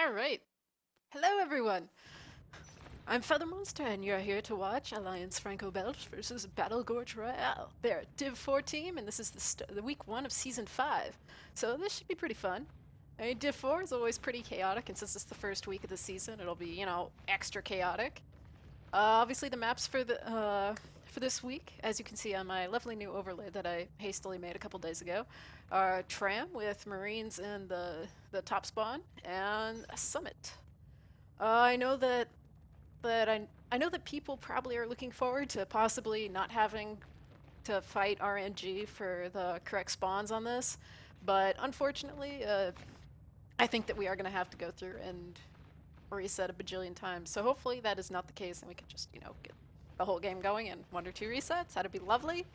Alright. Hello, everyone. I'm Feather Monster, and you're here to watch Alliance FrancoBelge versus Battle Gorge Royale. They're a Div 4 team, and this is the week 1 of Season 5. So this should be pretty fun. I mean, Div 4 is always pretty chaotic, and since it's the first week of the season, it'll be, extra chaotic. Obviously, the maps for this week, as you can see on my lovely new overlay that I hastily made a couple days ago, are Tram with Marines in the top spawn, and a Summit. I know I know that people probably are looking forward to possibly not having to fight RNG for the correct spawns on this, but unfortunately, I think that we are going to have to go through and reset a bajillion times. So hopefully that is not the case, and we can just, get the whole game going in 1 or 2 resets. That'd be lovely.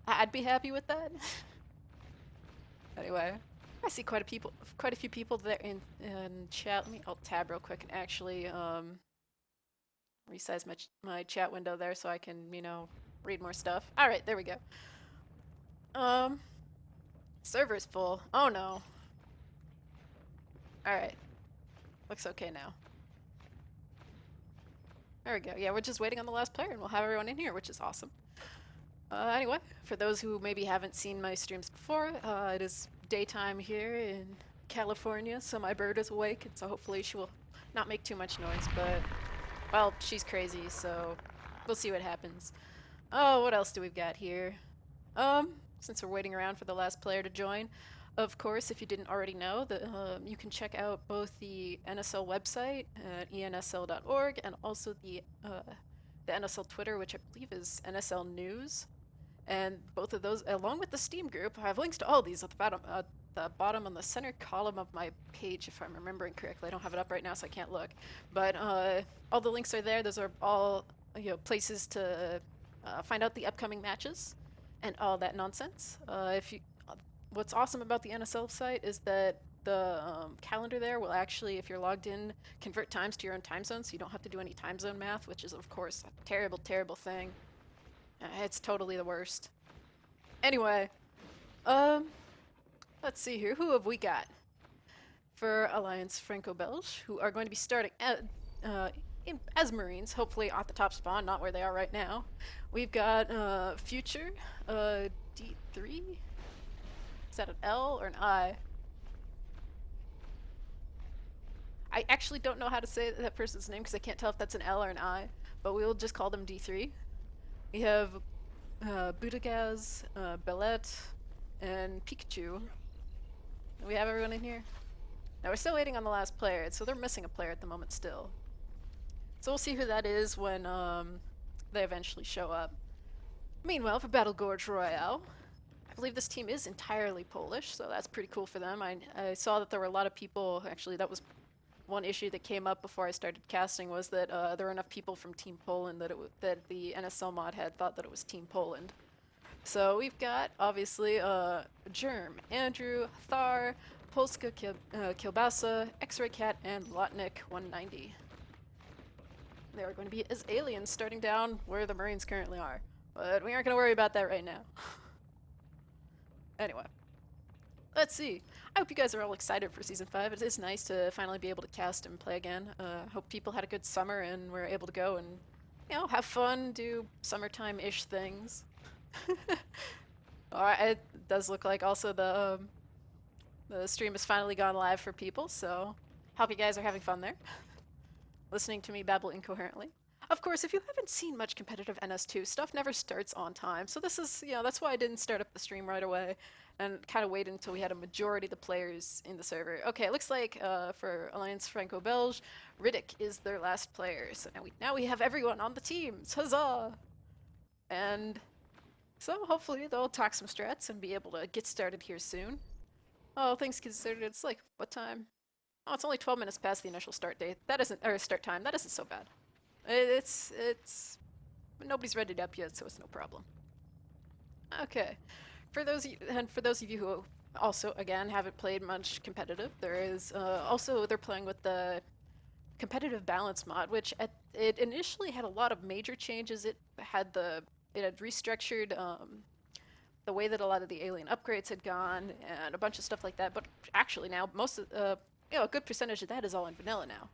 I'd be happy with that. Anyway, I see quite a few people there in chat. Let me alt tab real quick and actually resize my chat window there so I can, read more stuff. All right, there we go. Server's full. Oh no. All right. Looks okay now. There we go. Yeah, we're just waiting on the last player, and we'll have everyone in here, which is awesome. Anyway, for those who maybe haven't seen my streams before, it is daytime here in California, so my bird is awake, and so hopefully she will not make too much noise, but, well, she's crazy, so we'll see what happens. Oh, what else do we've got here? Since we're waiting around for the last player to join, of course, if you didn't already know, you can check out both the NSL website at ensl.org and also the NSL Twitter, which I believe is NSL News. And both of those, along with the Steam group, I have links to all these at the bottom on the center column of my page, if I'm remembering correctly. I don't have it up right now, so I can't look. But all the links are there. Those are all places to find out the upcoming matches and all that nonsense. What's awesome about the NSL site is that the calendar there will actually, if you're logged in, convert times to your own time zone, so you don't have to do any time zone math, which is, of course, a terrible, terrible thing. It's totally the worst. Anyway, let's see here. Who have we got for Alliance Franco-Belge, who are going to be starting as Marines, hopefully at the top spawn, not where they are right now. We've got Future, D3. Is that an L or an I? I actually don't know how to say that person's name because I can't tell if that's an L or an I, but we'll just call them D3. We have Budagaz, Belette, and Pikachu. Do we have everyone in here? Now we're still waiting on the last player, so they're missing a player at the moment still. So we'll see who that is when they eventually show up. Meanwhile, for Battle Gorge Royale, I believe this team is entirely Polish, so that's pretty cool for them. I saw that there were a lot of people, actually that was one issue that came up before I started casting, was that there were enough people from Team Poland that the NSL mod had thought that it was Team Poland. So we've got, obviously, Germ, Andrew, Thar, Polska Kielbasa, X-Ray Cat, and Lotnik 190. They are going to be as aliens starting down where the Marines currently are, but we aren't going to worry about that right now. Anyway, let's see. I hope you guys are all excited for Season 5. It is nice to finally be able to cast and play again. Hope people had a good summer and were able to go and, have fun, do summertime-ish things. It does look like also the stream has finally gone live for people, so hope you guys are having fun there. Listening to me babble incoherently. Of course, if you haven't seen much competitive NS2, stuff never starts on time. So this is, that's why I didn't start up the stream right away and kind of waited until we had a majority of the players in the server. Okay, it looks like for Alliance Franco-Belge, Riddick is their last player. So now we have everyone on the teams. Huzzah! And so hopefully they'll talk some strats and be able to get started here soon. Oh, things considered, it's like, what time? Oh, it's only 12 minutes past the initial start date. That isn't, or start time. That isn't so bad. It's nobody's readied up yet, so it's no problem. Okay, for those of you who also again haven't played much competitive, there is also they're playing with the competitive balance mod, which it initially had a lot of major changes. It had restructured the way that a lot of the alien upgrades had gone and a bunch of stuff like that. But actually now most of a good percentage of that is all in vanilla now.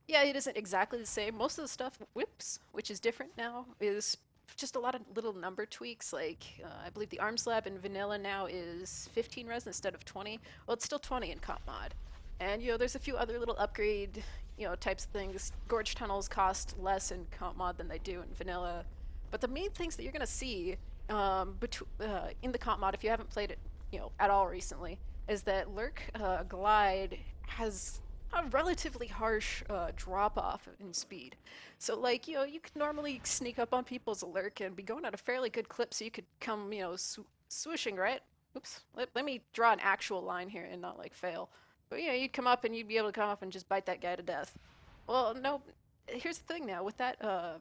Yeah, it isn't exactly the same. Most of the stuff whips, which is different now, is just a lot of little number tweaks. Like, I believe the arms lab in vanilla now is 15 res instead of 20. Well, it's still 20 in comp mod. And, there's a few other little upgrade, types of things. Gorge tunnels cost less in comp mod than they do in vanilla. But the main things that you're going to see in the comp mod, if you haven't played it, at all recently, is that Lurk Glide has a relatively harsh drop off in speed. So, like, you could normally sneak up on people as a lurk and be going at a fairly good clip, so you could come, swooshing, right? Oops. Let me draw an actual line here and not, like, fail. But, you'd come up and you'd be able to come up and just bite that guy to death. Well, no, here's the thing now. With that, I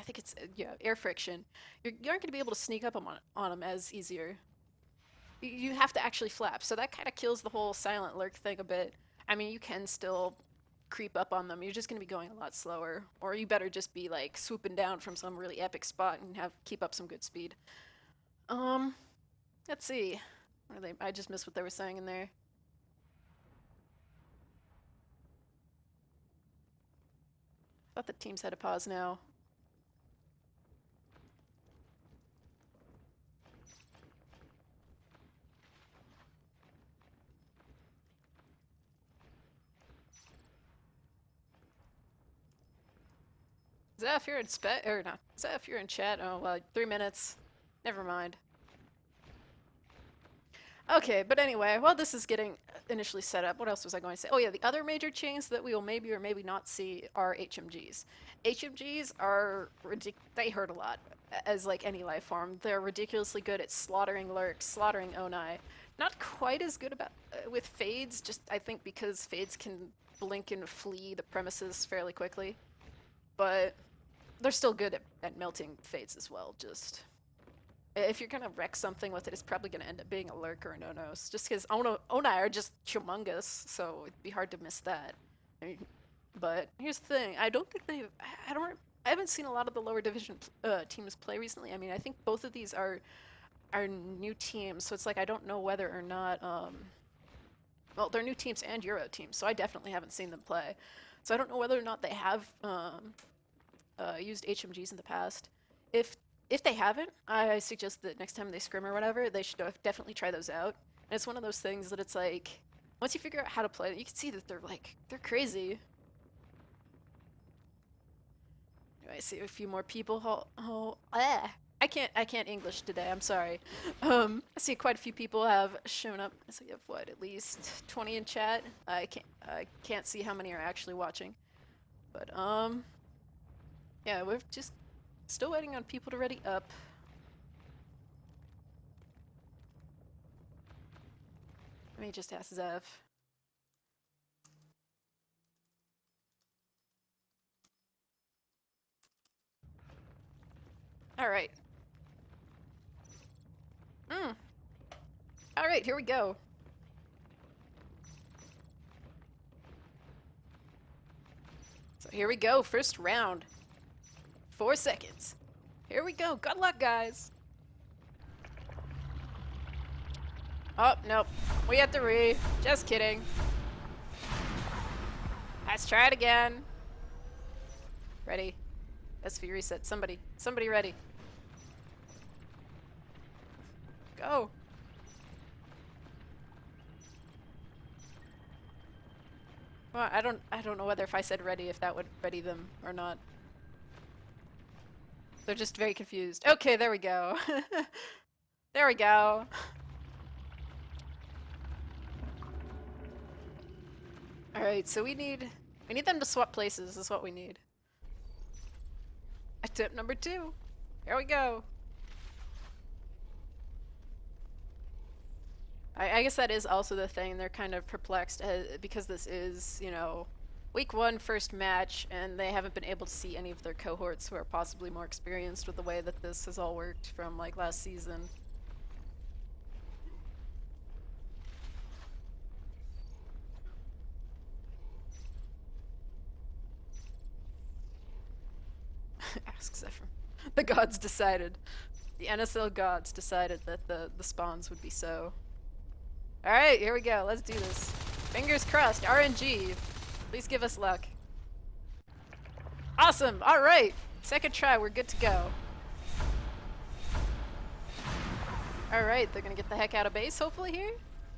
think it's, air friction, you aren't going to be able to sneak up on him as easier. You have to actually flap, so that kind of kills the whole silent lurk thing a bit. I mean, you can still creep up on them. You're just going to be going a lot slower. Or you better just be, like, swooping down from some really epic spot and keep up some good speed. Let's see. I just missed what they were saying in there. Thought the teams had a pause now. Zeph, you're in or not. Zeph, you're in chat. Oh, well, 3 minutes. Never mind. Okay, but anyway, while this is getting initially set up, what else was I going to say? Oh yeah, the other major chains that we will maybe or maybe not see are HMGs. HMGs are they hurt a lot, as like any life form. They're ridiculously good at slaughtering lurks, slaughtering Onai. Not quite as good about with fades, just I think because fades can blink and flee the premises fairly quickly. But they're still good at melting fades as well, just... If you're gonna wreck something with it, it's probably gonna end up being a lurk or an Onos. Just because Onai are just humongous, so it'd be hard to miss that. But here's the thing: I don't think they've. I haven't seen a lot of the lower division teams play recently. I mean, I think both of these are new teams, so it's like I don't know whether or not. Well, they're new teams and Euro teams, so I definitely haven't seen them play. So I don't know whether or not they have used HMGs in the past. If they haven't, I suggest that next time they scrim or whatever, they should definitely try those out. And it's one of those things that it's like, once you figure out how to play it, you can see that they're crazy. I see a few more people. I can't English today. I'm sorry. I see quite a few people have shown up. So you have what, at least 20 in chat. I can't see how many are actually watching, but yeah, we're just still waiting on people to ready up. Let me just ask Zev. All right. All right, here we go. So here we go, first round. 4 seconds. Here we go. Good luck, guys. Oh, nope. We have to re. Just kidding. Let's try it again. Ready. SV reset. Somebody ready. Go. Well, I don't know whether if I said ready, if that would ready them or not. They're just very confused. Okay, there we go. There we go. Alright, so we need them to swap places is what we need. Tip number 2. Here we go. I guess that is also the thing. They're kind of perplexed because this is, week 1 first match, and they haven't been able to see any of their cohorts who are possibly more experienced with the way that this has all worked from like last season. Ask Zephyr. The gods decided. The NSL gods decided that the spawns would be so. Alright, here we go. Let's do this. Fingers crossed. RNG. Please give us luck. Awesome. All right. Second try. We're good to go. All right. They're going to get the heck out of base, hopefully, here.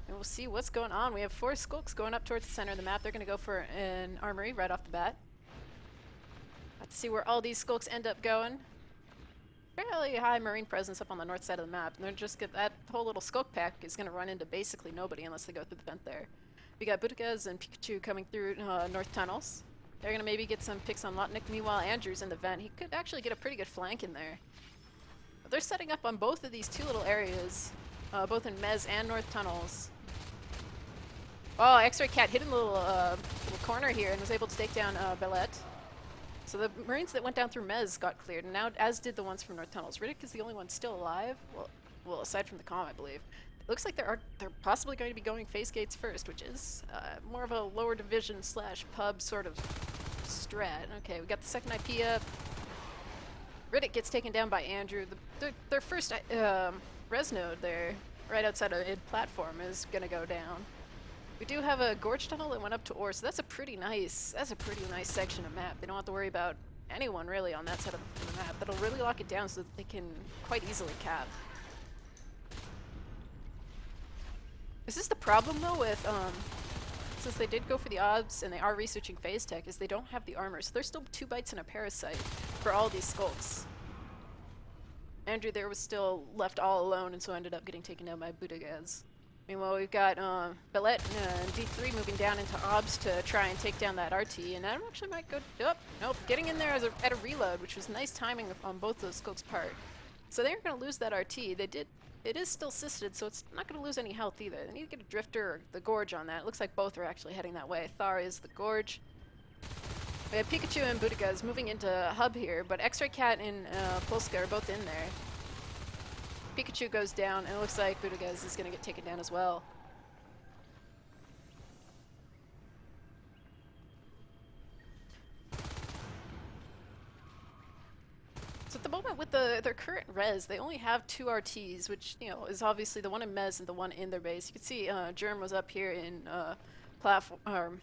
And we'll see what's going on. We have 4 skulks going up towards the center of the map. They're going to go for an armory right off the bat. Let's see where all these skulks end up going. Fairly high marine presence up on the north side of the map. And they're just that whole little skulk pack is going to run into basically nobody unless they go through the vent there. We got Buttigieg and Pikachu coming through north tunnels. They're going to maybe get some picks on Lotnik. Meanwhile, Andrew's in the vent. He could actually get a pretty good flank in there. But they're setting up on both of these 2 little areas, both in Mez and north tunnels. Oh, X-Ray Cat hit in the little corner here and was able to take down Belette. So the Marines that went down through Mez got cleared, and now as did the ones from north tunnels. Riddick is the only one still alive. Well, aside from the comm, I believe. It looks like they're possibly going to be going phase gates first, which is more of a lower division / pub sort of strat. Okay, we got the second IP up. Riddick gets taken down by Andrew. Their first res node there, right outside of a platform, is gonna go down. We do have a Gorge tunnel that went up to ore, so that's a pretty nice section of map. They don't have to worry about anyone really on that side of the map. That'll really lock it down so that they can quite easily cap. Is this the problem though with, since they did go for the odds and they are researching phase tech, is they don't have the armor, so there's still 2 bites and a parasite for all these skulks. Andrew there was still left all alone and so ended up getting taken down by Buttigieg. Meanwhile, we've got Belette and D3 moving down into OBS to try and take down that RT, and that actually might go, nope, getting in there at a reload, which was nice timing on both those skulks' part. So they aren't going to lose that RT. It is still sisted, so it's not going to lose any health either. They need to get a Drifter or the Gorge on that. It looks like both are actually heading that way. Thar is the Gorge. We have Pikachu and Buttigieg moving into Hub here, but X-Ray Cat and Polska are both in there. Pikachu goes down, and it looks like Buttigieg is going to get taken down as well. So at the moment with their current res, they only have 2 RTs, which, you know, is obviously the one in Mez and the one in their base. You can see Germ was up here in platform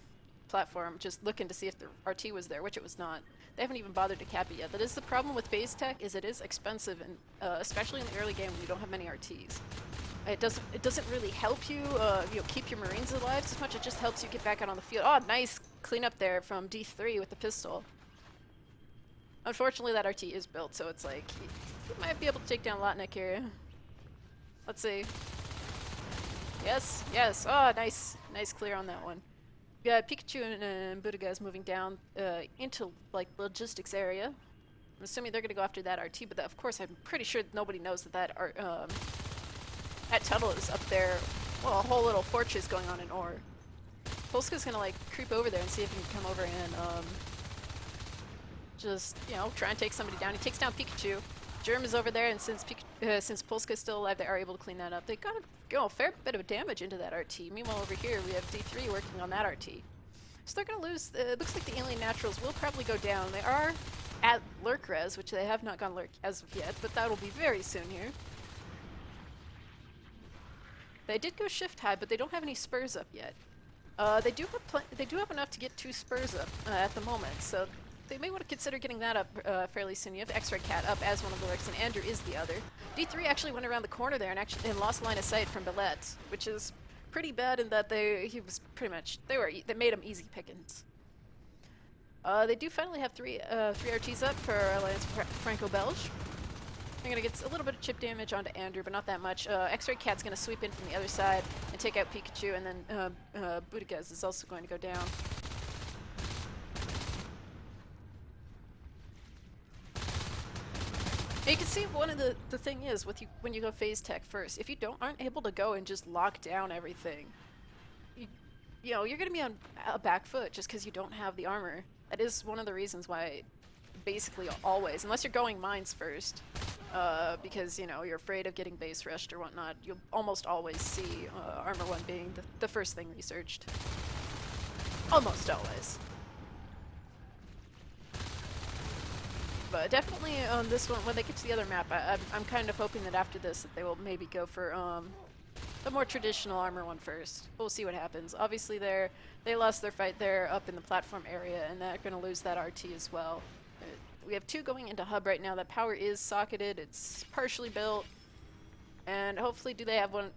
just looking to see if the RT was there, which it was not. They haven't even bothered to cap it yet. That is the problem with phase tech, is it is expensive, and especially in the early game when you don't have many RTs. It doesn't really help you, keep your Marines alive as much. It just helps you get back out on the field. Oh, nice cleanup there from D3 with the pistol. Unfortunately, that RT is built, so it's like he might be able to take down Lotnik here. Let's see. Yes, yes. Oh, nice clear on that one. Yeah, Pikachu and Buttigieg moving down into like logistics area. I'm assuming they're gonna go after that RT, but of course I'm pretty sure nobody knows that that tunnel is up there. Well, a whole little fortress going on in ore. Polska's gonna like creep over there and see if he can come over and just, you know, try and take somebody down. He takes down Pikachu. Germ is over there, and since Polska is still alive, they are able to clean that up. They got a fair bit of damage into that RT. Meanwhile, over here we have D3 working on that RT. So they're going to lose. It looks like the alien naturals will probably go down. They are at lurk res, which they have not gone lurk as of yet, but that will be very soon here. They did go shift high, but they don't have any spurs up yet. They do have enough to get 2 spurs up at the moment, so they may want to consider getting that up fairly soon. You have X-Ray Cat up as one of the lurks, and Andrew is the other. D3 actually went around the corner there and lost line of sight from Belette, which is pretty bad in that they made him easy pickings. They do finally have three RTs up for Alliance FrancoBelge. They're gonna get a little bit of chip damage onto Andrew, but not that much. X-Ray Cat's gonna sweep in from the other side and take out Pikachu, and then Buttigieg is also going to go down. You can see one of the thing is when you go phase tech first, if you aren't able to go and just lock down everything, you know, you're gonna be on a back foot just because you don't have the armor. That is one of the reasons why basically always, unless you're going mines first, because, you know, you're afraid of getting base rushed or whatnot, you'll almost always see armor 1 being the first thing researched. Almost always. But definitely on this one, when they get to the other map, I'm kind of hoping that after this that they will maybe go for the more traditional armor one first. We'll see what happens. Obviously, they lost their fight there up in the platform area, and they're going to lose that RT as well. We have 2 going into hub right now. That power is socketed. It's partially built, and hopefully, do they have one?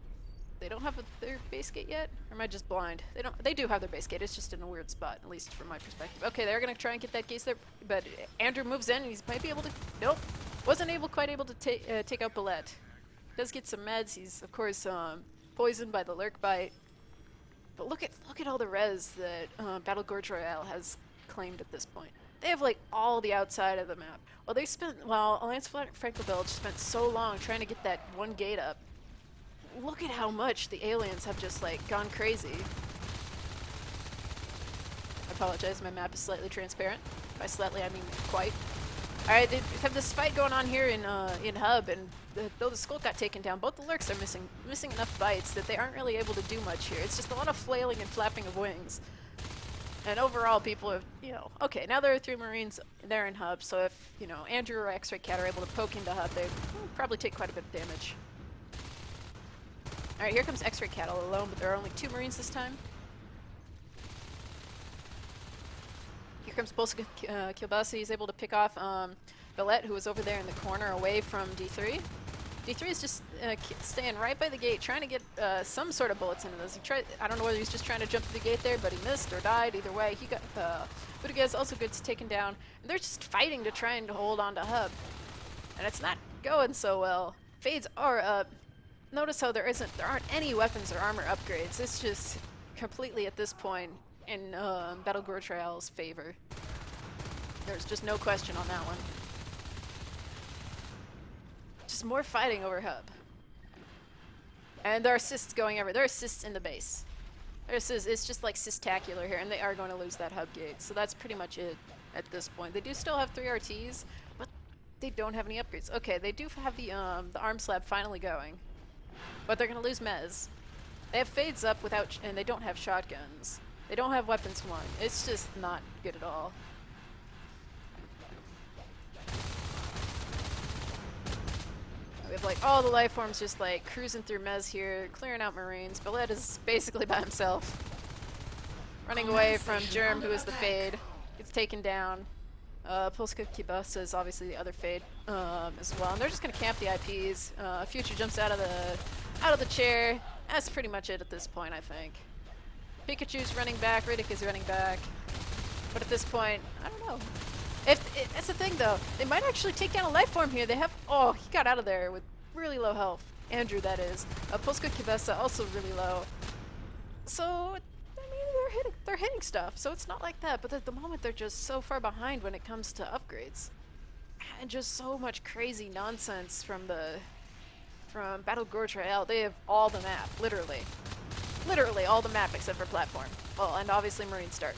They don't have their base gate yet, or am I just blind? They don't. They do have their base gate. It's just in a weird spot, at least from my perspective. Okay, they're gonna try and get that gate there, but Andrew moves in, and he might be able to. Nope, wasn't quite able to take out Ballet. Does get some meds. He's of course poisoned by the lurk bite. But look at all the res that Battle Gorge Royale has claimed at this point. They have like all the outside of the map. Well, Alliance FrancoBelge spent so long trying to get that one gate up. Look at how much the aliens have just like gone crazy. I apologize, my map is slightly transparent. By slightly, I mean quite. Alright, they have this fight going on here in hub, and though the skull got taken down, both the lurks are missing enough bites that they aren't really able to do much here. It's just a lot of flailing and flapping of wings. And overall, people have, okay, now there are 3 Marines there in hub, so if, Andrew or X-Ray Cat are able to poke into hub, they probably take quite a bit of damage. Alright, here comes X-Ray Cat all alone, but there are only 2 Marines this time. Here comes Bolsa Kielbasa. He's able to pick off Ballet, who was over there in the corner away from D3. D3 is just staying right by the gate, trying to get some sort of bullets into this. I don't know whether he's just trying to jump through the gate there, but he missed or died. Either way, he got Budagaz also gets taken down, and they're just fighting to try and hold on to hub. And it's not going so well. Fades are up. Notice how there aren't any weapons or armor upgrades. It's just completely at this point in Battle Gorge Royale's favor. There's just no question on that one. Just more fighting over hub. And there are assists going everywhere. There are assists in the base. It's just like sistacular here, and they are going to lose that hub gate. So that's pretty much it at this point. They do still have 3 RTs, but they don't have any upgrades. Okay, they do have the arm slab finally going. But they're going to lose Mez. They have fades up and they don't have shotguns. They don't have weapons 1. It's just not good at all. We have like all the life forms just like cruising through Mez here, clearing out Marines. Ballet is basically by himself. Running away from Germ, who is the fade. Gets taken down. Polska Kibasa is obviously the other fade as well. And they're just going to camp the IPs. Future jumps out of the chair. That's pretty much it at this point, I think. Pikachu's running back. Riddick is running back. But at this point, I don't know. That's the thing, though. They might actually take down a life form here. They have... Oh, he got out of there with really low health. Andrew, that is. Polska Kibasa also really low. So, I mean, they're hitting stuff. So it's not like that. But at the moment, they're just so far behind when it comes to upgrades. And just so much crazy nonsense from Battle Gorge Royale. They have all the map, literally. Literally all the map except for platform. Well, and obviously Marine Start.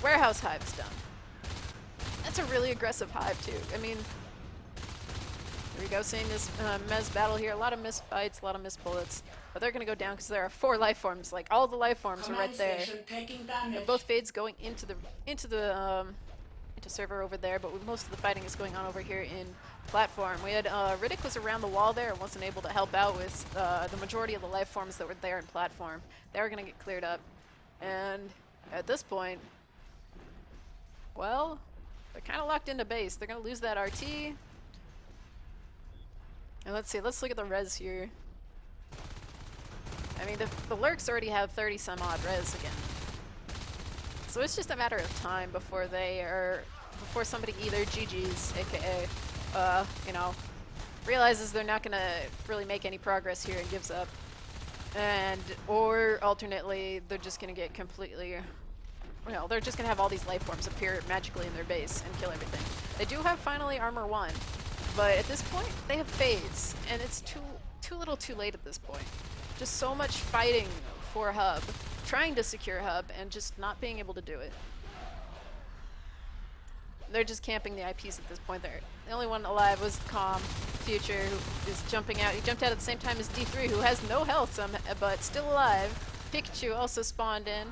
Warehouse Hive is done. That's a really aggressive hive, too. I mean, here we go, seeing this Mez battle here. A lot of missed bites, a lot of missed bullets. But they're going to go down because there are 4 life forms. Like, all the life forms are right there. And both fades going into server over there, but most of the fighting is going on over here in platform. We had Riddick was around the wall there and wasn't able to help out with the majority of the life forms that were there in platform. They were going to get cleared up. And at this point, well, they're kind of locked into base. They're going to lose that RT. And let's look at the res here. I mean, the lurks already have 30 some odd res again. So it's just a matter of time before somebody either GG's, aka, realizes they're not gonna really make any progress here and gives up. Or alternately, they're just gonna get completely, they're just gonna have all these life forms appear magically in their base and kill everything. They do have finally armor 1, but at this point, they have phase, and it's too little too late at this point. Just so much fighting for hub, trying to secure hub, and just not being able to do it. They're just camping the IPs at this point. The only one alive was Calm Future, who is jumping out. He jumped out at the same time as D3, who has no health, but still alive. Pikachu also spawned in.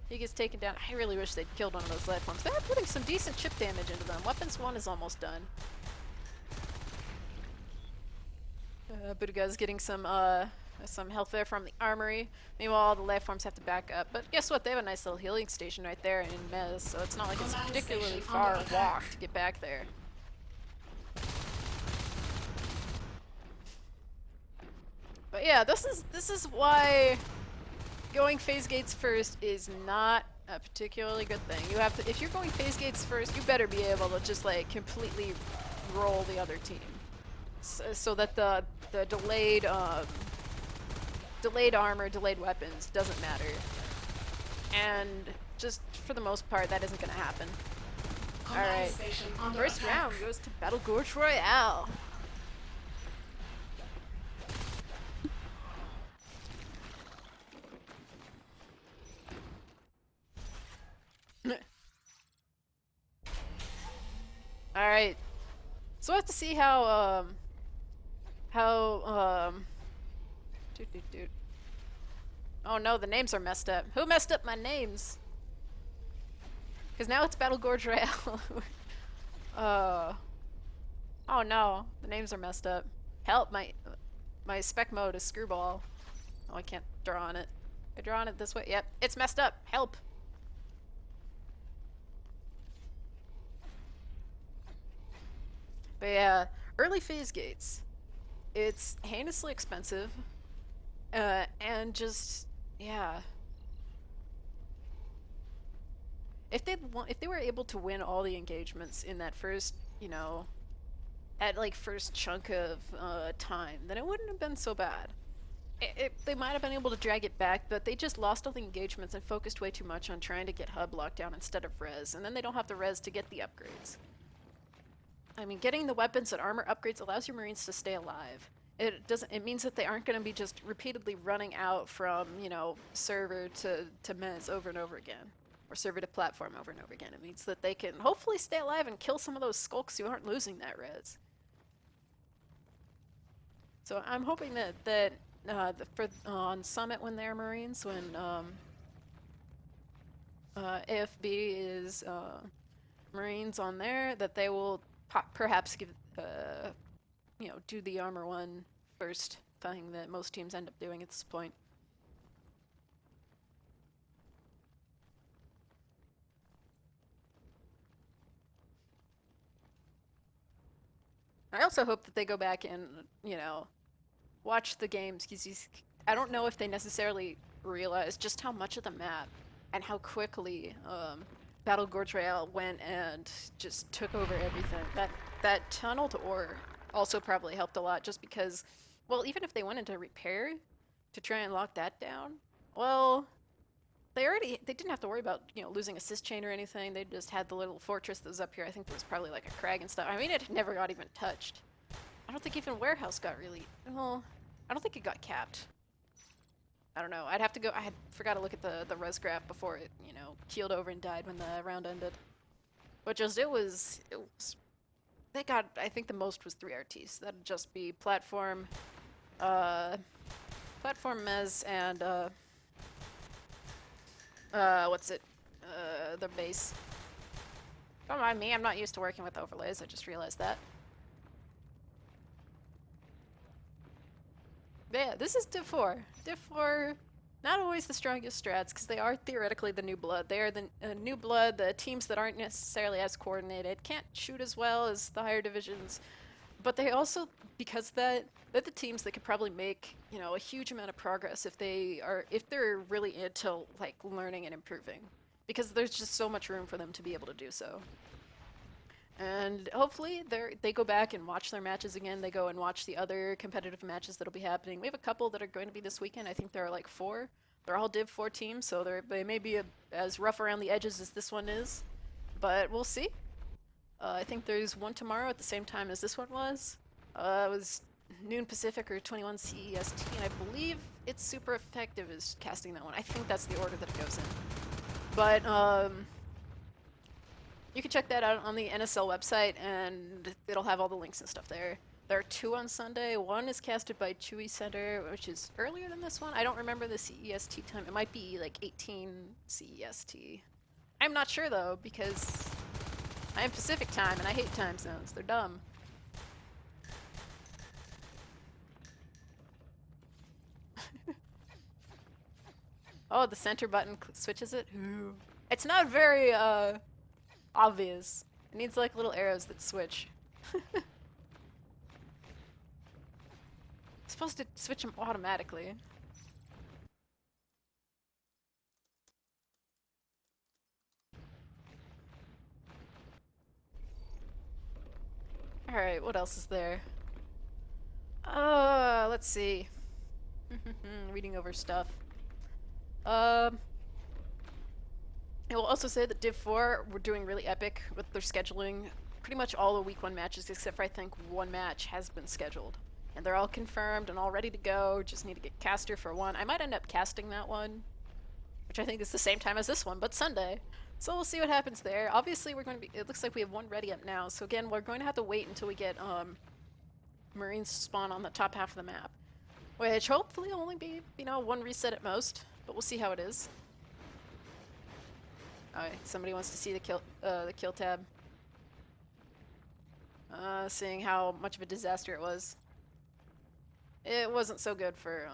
He gets taken down. I really wish they'd killed one of those life forms. They're putting some decent chip damage into them. Weapons 1 is almost done. Budaga's getting some There's some health there from the armory. Meanwhile, the life forms have to back up. But guess what? They have a nice little healing station right there in Mez, so it's not like it's a particularly far walk to get back there. But yeah, this is why going phase gates first is not a particularly good thing. You have to, if you're going phase gates first, you better be able to just like completely roll the other team, so that the delayed armor, delayed weapons doesn't matter. And just for the most part, that isn't gonna happen. All right, first round goes to Battle Gorge Royale. All right, so I have to see how dude. Oh no, the names are messed up. Who messed up my names? Because now it's Battle Gorge Royale. Oh no, the names are messed up. Help, my spec mode is screwball. Oh, I can't draw on it. I draw on it this way. Yep, it's messed up. Help. But yeah, early phase gates. It's heinously expensive. And just, yeah. If they were able to win all the engagements in that first, you know, at like first chunk of time, then it wouldn't have been so bad. They might have been able to drag it back, but they just lost all the engagements and focused way too much on trying to get hub lockdown instead of res, and then they don't have the res to get the upgrades. I mean, getting the weapons and armor upgrades allows your Marines to stay alive. It means that they aren't going to be just repeatedly running out from, you know, server to mez over and over again, or server to platform over and over again. It means that they can hopefully stay alive and kill some of those skulks who aren't losing that res. So I'm hoping that on Summit, when they're Marines, when AFB is Marines on there, that they will perhaps give you know, do the armor one first thing that most teams end up doing at this point. I also hope that they go back and, you know, watch the games, because I don't know if they necessarily realize just how much of the map and how quickly Battle Gorge Royale went and just took over everything. That tunnel to ore also probably helped a lot, just because, well, even if they went into repair to try and lock that down, well, they didn't have to worry about, you know, losing assist chain or anything. They just had the little fortress that was up here. I think there was probably like a crag and stuff. I mean, it never got even touched. I don't think even warehouse got really, well, I don't think it got capped. I don't know. I'd have to go. I forgot to look at the res graph before it, you know, keeled over and died when the round ended. But just it was they got, I think the most was 3 RTs. That'd just be platform mez and what's it? The base. Don't mind me, I'm not used to working with overlays, I just realized that. But yeah, this is Div 4. Div 4, not always the strongest strats, because they are theoretically the new blood. They are the new blood, the teams that aren't necessarily as coordinated, can't shoot as well as the higher divisions, but they also, because they're the teams that could probably make, you know, a huge amount of progress if they're really into like learning and improving, because there's just so much room for them to be able to do so. And hopefully they go back and watch their matches again. They go and watch the other competitive matches that'll be happening. We have a couple that are going to be this weekend. I think there are like 4. They're all Div 4 teams, so they may be as rough around the edges as this one is, but we'll see. I think there's one tomorrow at the same time as this one was. It was noon Pacific or 21 CEST, and I believe it's super effective is casting that one. I think that's the order that it goes in. But you can check that out on the NSL website, and it'll have all the links and stuff there. There are 2 on Sunday. One is casted by Chewy Center, which is earlier than this one. I don't remember the CEST time. It might be like 18 CEST. I'm not sure though, because I am Pacific time and I hate time zones. They're dumb. Oh, the center button switches it? Ooh. It's not very, obvious. It needs like little arrows that switch. It's supposed to switch them automatically. Alright, what else is there? Let's see. Reading over stuff. I will also say that Div 4 we're doing really epic with their scheduling. Pretty much all the week 1 matches, except for I think 1 match has been scheduled. And they're all confirmed and all ready to go. Just need to get caster for 1. I might end up casting that one, which I think is the same time as this one, but Sunday. So we'll see what happens there. Obviously, we're going to be. It looks like we have 1 ready up now. So again, we're going to have to wait until we get Marines spawn on the top half of the map, which hopefully will only be 1 reset at most. But we'll see how it is. Alright, somebody wants to see the kill tab. Seeing how much of a disaster it was. It wasn't so good for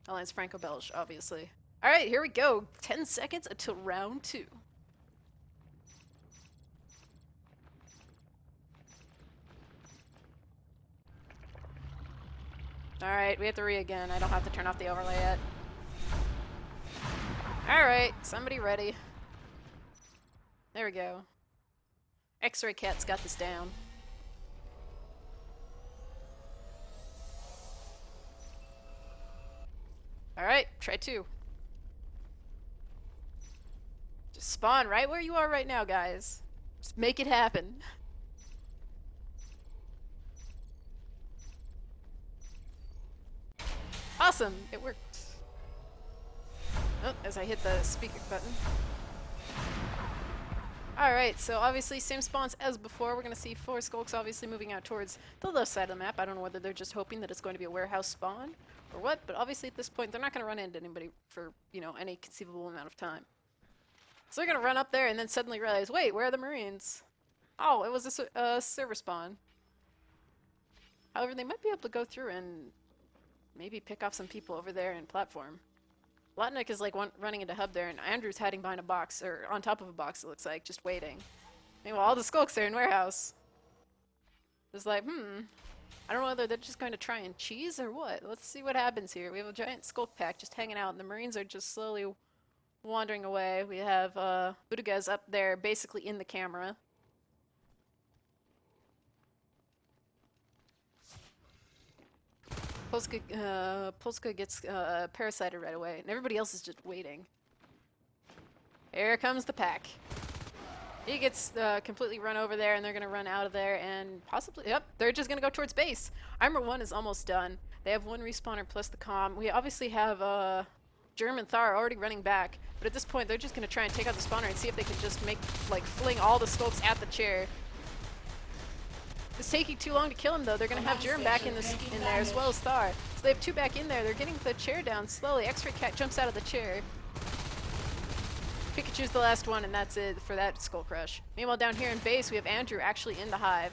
Alliance FrancoBelge, obviously. Alright, here we go. 10 seconds until round 2. Alright, we have to again. I don't have to turn off the overlay yet. Alright, somebody ready. There we go. X-Ray Cat's got this down. Alright, try 2. Just spawn right where you are right now, guys. Just make it happen. Awesome! It worked. Oh, as I hit the speaker button. Alright, so obviously same spawns as before. We're going to see 4 skulks obviously moving out towards the left side of the map. I don't know whether they're just hoping that it's going to be a warehouse spawn or what, but obviously at this point they're not going to run into anybody for, any conceivable amount of time. So they're going to run up there and then suddenly realize, wait, where are the Marines? Oh, it was a server spawn. However, they might be able to go through and maybe pick off some people over there in platform. Lotnik is like running into hub there, and Andrew's hiding behind a box, or on top of a box, it looks like, just waiting. Meanwhile, all the skulks are in warehouse. It's like, I don't know whether they're just going to try and cheese or what. Let's see what happens here. We have a giant skulk pack just hanging out, and the Marines are just slowly wandering away. We have Budagaz up there, basically in the camera. Polska gets parasited right away, and everybody else is just waiting. Here comes the pack. He gets completely run over there, and they're going to run out of there, and possibly, yep, they're just going to go towards base. Armor 1 is almost done. They have 1 respawner plus the comm. We obviously have German Thar already running back, but at this point, they're just going to try and take out the spawner and see if they can just fling all the skulks at the chair. It's taking too long to kill him, though. They're going to have Germ back in there, as well as Thar. So they have 2 back in there. They're getting the chair down slowly. X-Ray Cat jumps out of the chair. Pikachu's the last one, and that's it for that Skull Crush. Meanwhile, down here in base, we have Andrew actually in the hive.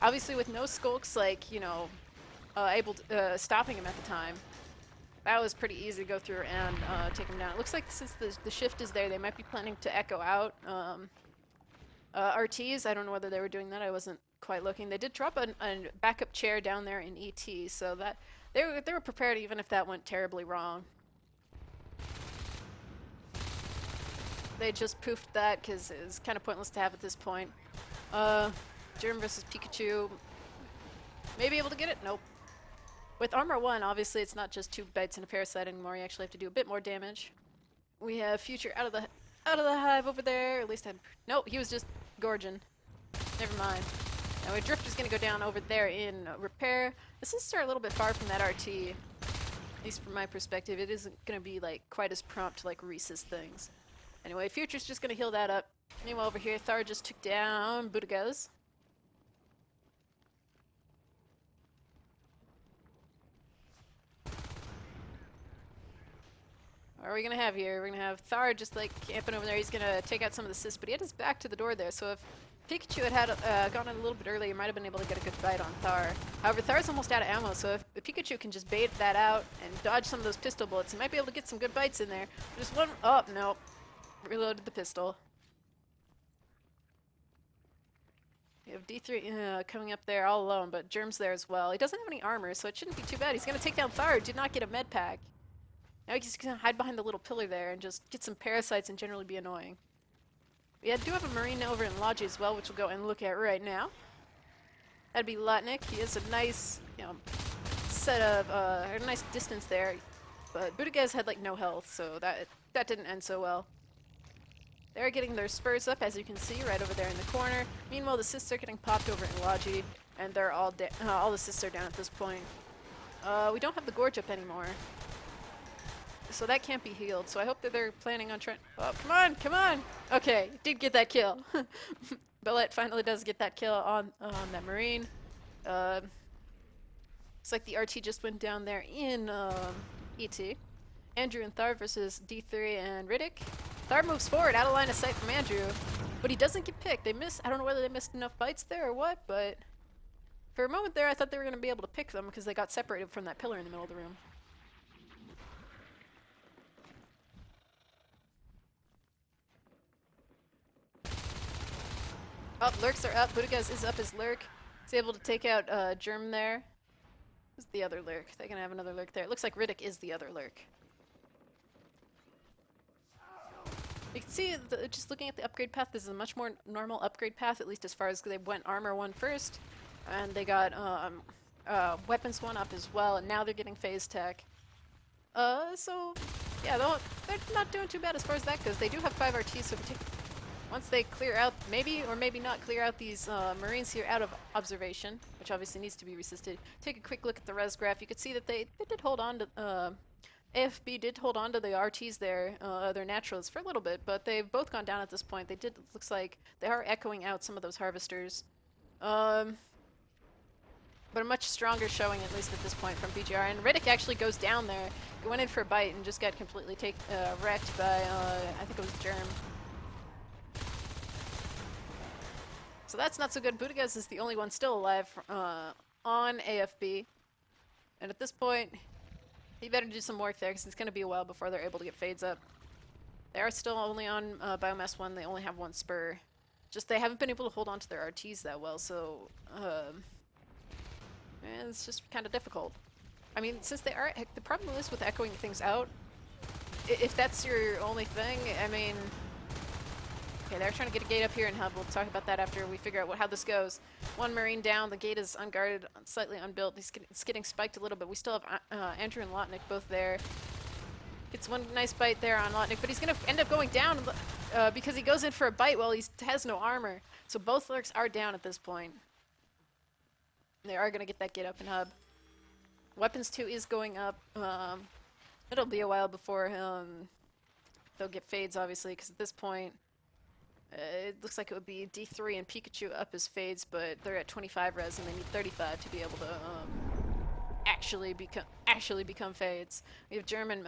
Obviously, with no skulks, able to, stopping him at the time. That was pretty easy to go through and take him down. It looks like since the shift is there, they might be planning to echo out RTs. I don't know whether they were doing that. I wasn't quite looking. They did drop a backup chair down there in ET, so that they were prepared even if that went terribly wrong. They just poofed that because it was kind of pointless to have at this point. Germ versus Pikachu. Maybe able to get it? Nope. With Armor 1, obviously it's not just 2 bites and a parasite anymore. You actually have to do a bit more damage. We have Future out of the hive over there. At least nope, he was just gorging. Never mind. Now Drifter's gonna go down over there in repair. This is a little bit far from that RT. At least from my perspective, it isn't gonna be quite as prompt like Reese's things. Anyway, Future's just gonna heal that up. Meanwhile over here, Thar just took down Budagaz. What are we gonna have here? We're gonna have Thar just like camping over there. He's gonna take out some of the cysts, but he had his back to the door there. So if Pikachu had gone in a little bit earlier, he might have been able to get a good bite on Thar. However, Thar's almost out of ammo, so if Pikachu can just bait that out and dodge some of those pistol bullets, he might be able to get some good bites in there. Just one. Oh, no. Reloaded the pistol. You have D3 coming up there all alone, but Germ's there as well. He doesn't have any armor, so it shouldn't be too bad. He's going to take down Thar, who did not get a med pack. Now he's going to hide behind the little pillar there and just get some parasites and generally be annoying. Yeah, I do have a Marine over in Logi as well, which we'll go and look at right now. That'd be Lotnik. He has a nice, set of, a nice distance there. But Budagaz had, like, no health, so that didn't end so well. They're getting their spurs up, as you can see, right over there in the corner. Meanwhile, the cysts are getting popped over in Logi, and they're all the cysts are down at this point. We don't have the Gorge up anymore. So that can't be healed, so I hope that they're planning on trying— oh, come on, come on! Okay, did get that kill. Bellet finally does get that kill on that Marine. Looks like the RT just went down there in ET. Andrew and Thar versus D3 and Riddick. Thar moves forward, out of line of sight from Andrew, but he doesn't get picked. They miss— I don't know whether they missed enough bites there or what, but for a moment there I thought they were going to be able to pick them because they got separated from that pillar in the middle of the room. Oh, lurks are up. Budagaz is up as lurk. He's able to take out Germ there. Who's the other lurk? They're going to have another lurk there. It looks like Riddick is the other lurk. You can see, just looking at the upgrade path, this is a much more normal upgrade path, at least as far as they went armor 1 first. And they got weapons 1 up as well, and now they're getting phase tech. So, yeah, they're not doing too bad as far as that goes. They do have 5 RTs, so once they clear out, maybe or maybe not clear out these Marines here out of observation, which obviously needs to be resisted. Take a quick look at the res graph. You can see that they did hold on to, AFB did hold on to the RTs there, their naturals, for a little bit, but they've both gone down at this point. They did— looks like they are echoing out some of those harvesters. But a much stronger showing, at least at this point, from BGR. And Riddick actually goes down there. He went in for a bite and just got completely wrecked by, I think it was Germ. So that's not so good. Budagaz is the only one still alive on AFB. And at this point, he better do some work there because it's going to be a while before they're able to get fades up. They are still only on Biomass 1. They only have 1 spur. Just they haven't been able to hold on to their RTs that well, so it's just kind of difficult. I mean, since they are— the problem is with echoing things out, if that's your only thing, I mean— okay, they're trying to get a gate up here in Hub. We'll talk about that after we figure out how this goes. 1 Marine down. The gate is unguarded, slightly unbuilt. It's getting spiked a little bit. We still have Andrew and Lotnik both there. Gets 1 nice bite there on Lotnik, but he's going to end up going down because he goes in for a bite while he has no armor. So both lurks are down at this point. They are going to get that gate up in Hub. Weapons 2 is going up. It'll be a while before they'll get fades, obviously, because at this point, it looks like it would be D3 and Pikachu up as fades, but they're at 25 res and they need 35 to be able to actually become fades. We have German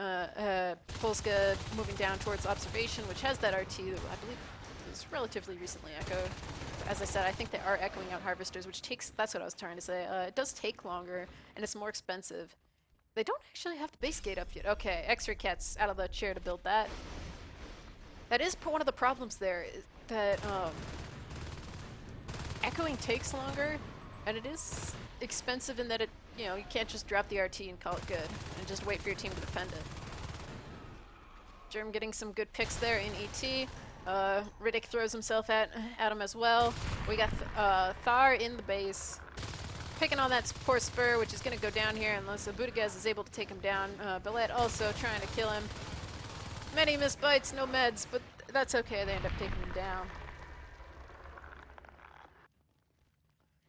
Polska moving down towards observation, which has that RT that I believe was relatively recently echoed. As I said, I think they are echoing out harvesters, which takes— that's what I was trying to say. It does take longer and it's more expensive. They don't actually have the base gate up yet. Okay, X-Ray Cat's out of the chair to build that. That is one of the problems there, that echoing takes longer, and it is expensive in that it— you can't just drop the RT and call it good, and just wait for your team to defend it. Germ getting some good picks there in ET. Riddick throws himself at him as well. We got Thar in the base, picking on that poor spur, which is going to go down here unless Budagaz is able to take him down. Bellet also trying to kill him. Many missed bites, no meds, but that's okay. They end up taking him down.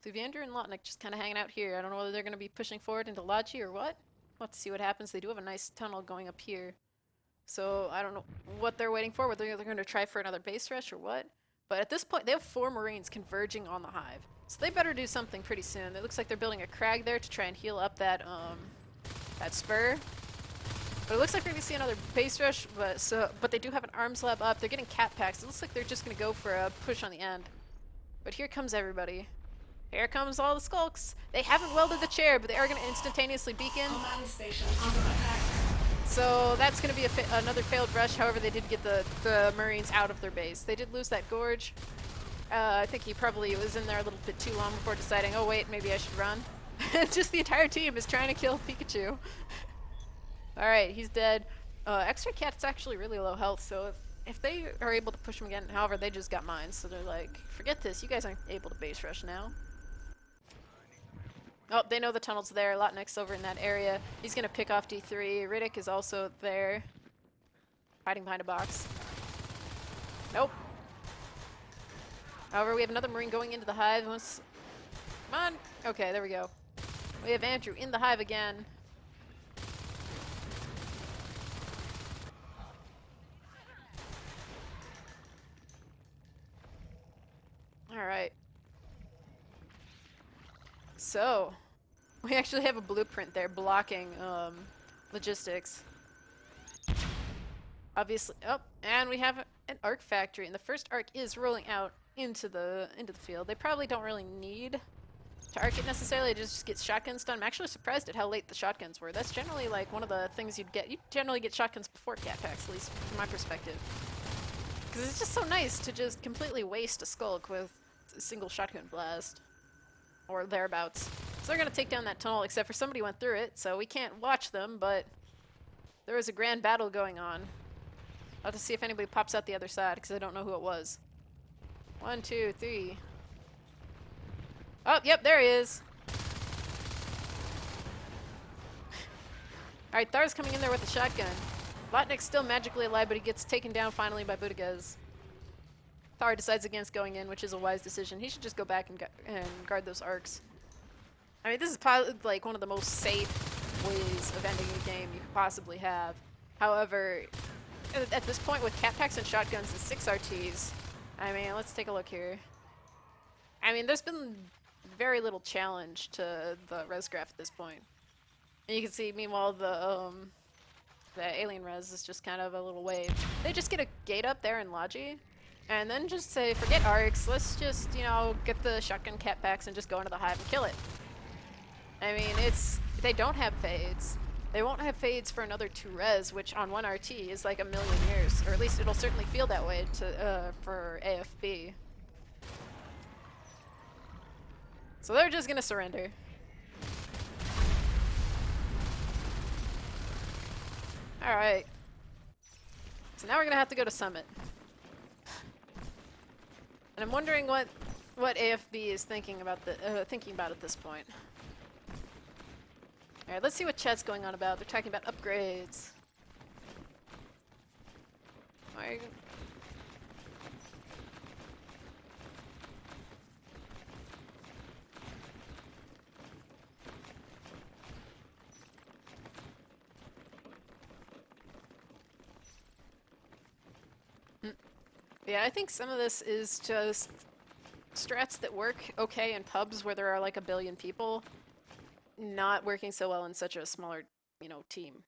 So Vander and Lotnik just kind of hanging out here. I don't know whether they're going to be pushing forward into Logi or what. We'll have to see what happens. They do have a nice tunnel going up here. So I don't know what they're waiting for, whether they're going to try for another base rush or what. But at this point, they have 4 Marines converging on the Hive. So they better do something pretty soon. It looks like they're building a crag there to try and heal up that that spur. But it looks like we're gonna see another base rush, but they do have an arms lab up. They're getting cat packs. It looks like they're just gonna go for a push on the end. But here comes everybody. Here comes all the skulks. They haven't welded the chair, but they are gonna instantaneously beacon. So that's gonna be another failed rush. However, they did get the Marines out of their base. They did lose that Gorge. I think he probably was in there a little bit too long before deciding, oh wait, maybe I should run. Just the entire team is trying to kill Pikachu. Alright, he's dead. Extra Cat's actually really low health, so if they are able to push him again, however, they just got mines, so they're like, forget this, you guys aren't able to base rush now. Oh, they know the tunnel's there. Lotnick's over in that area. He's gonna pick off D3. Riddick is also there. Hiding behind a box. Nope. However, we have another Marine going into the hive. Come on! Okay, there we go. We have Andrew in the hive again. Alright. So, we actually have a blueprint there blocking logistics. Obviously, oh, and we have an arc factory, and the first arc is rolling out into the field. They probably don't really need to arc it necessarily. It just gets shotguns done. I'm actually surprised at how late the shotguns were. That's generally like one of the things you'd get. You generally get shotguns before cat packs, at least from my perspective. Because it's just so nice to just completely waste a skulk with a single shotgun blast. Or thereabouts. So they're gonna take down that tunnel, except for somebody went through it, so we can't watch them, but there was a grand battle going on. I'll have to see if anybody pops out the other side, because I don't know who it was. 1, 2, 3. Oh, yep, there he is. Alright, Thar's coming in there with a shotgun. Lotnick's still magically alive, but he gets taken down finally by Budagez. Thar decides against going in, which is a wise decision. He should just go back and guard those arcs. I mean, this is probably like one of the most safe ways of ending a game you could possibly have. However, at this point with cat packs and shotguns and 6 RTs, I mean, let's take a look here. I mean, there's been very little challenge to the res graph at this point. And you can see, meanwhile, the alien res is just kind of a little wave. They just get a gate up there in Logi. And then just say, forget arcs, let's just, you know, get the shotgun cat packs and just go into the hive and kill it. I mean, they don't have fades. They won't have fades for another 2 res, which on 1 RT is like a million years. Or at least it'll certainly feel that way for AFB. So they're just gonna surrender. Alright. So now we're gonna have to go to Summit. And I'm wondering what AFB is thinking about at this point. All right, let's see what chat's going on about. They're talking about upgrades. Yeah, I think some of this is just strats that work okay in pubs where there are like a billion people, not working so well in such a smaller, you know, team.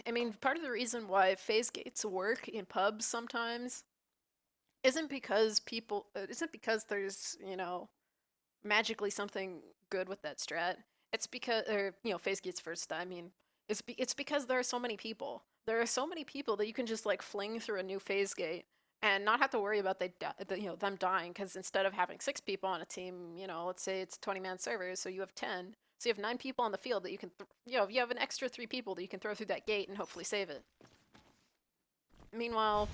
I mean, part of the reason why phase gates work in pubs sometimes isn't because there's, you know, magically something good with that strat. It's because, or, you know, phase gates first, I mean, it's because there are so many people. There are so many people that you can just like fling through a new phase gate and not have to worry about them dying, because instead of having 6 people on a team, you know, let's say it's 20-man servers, so you have 10. So you have 9 people on the field that you can, you know, you have an extra 3 people that you can throw through that gate and hopefully save it. Meanwhile,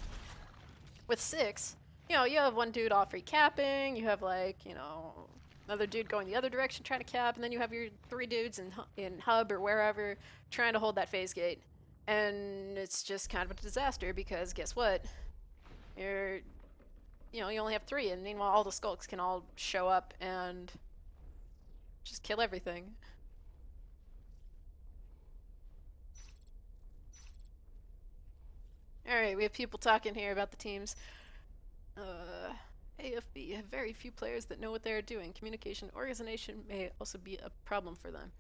with 6, you know, you have 1 dude off recapping, you have like, you know, another dude going the other direction trying to cap, and then you have your 3 dudes in hub or wherever trying to hold that phase gate. And it's just kind of a disaster because guess what? You only have 3, and meanwhile all the skulks can all show up and just kill everything. Alright, we have people talking here about the teams. AFB have very few players that know what they are doing. Communication organization may also be a problem for them.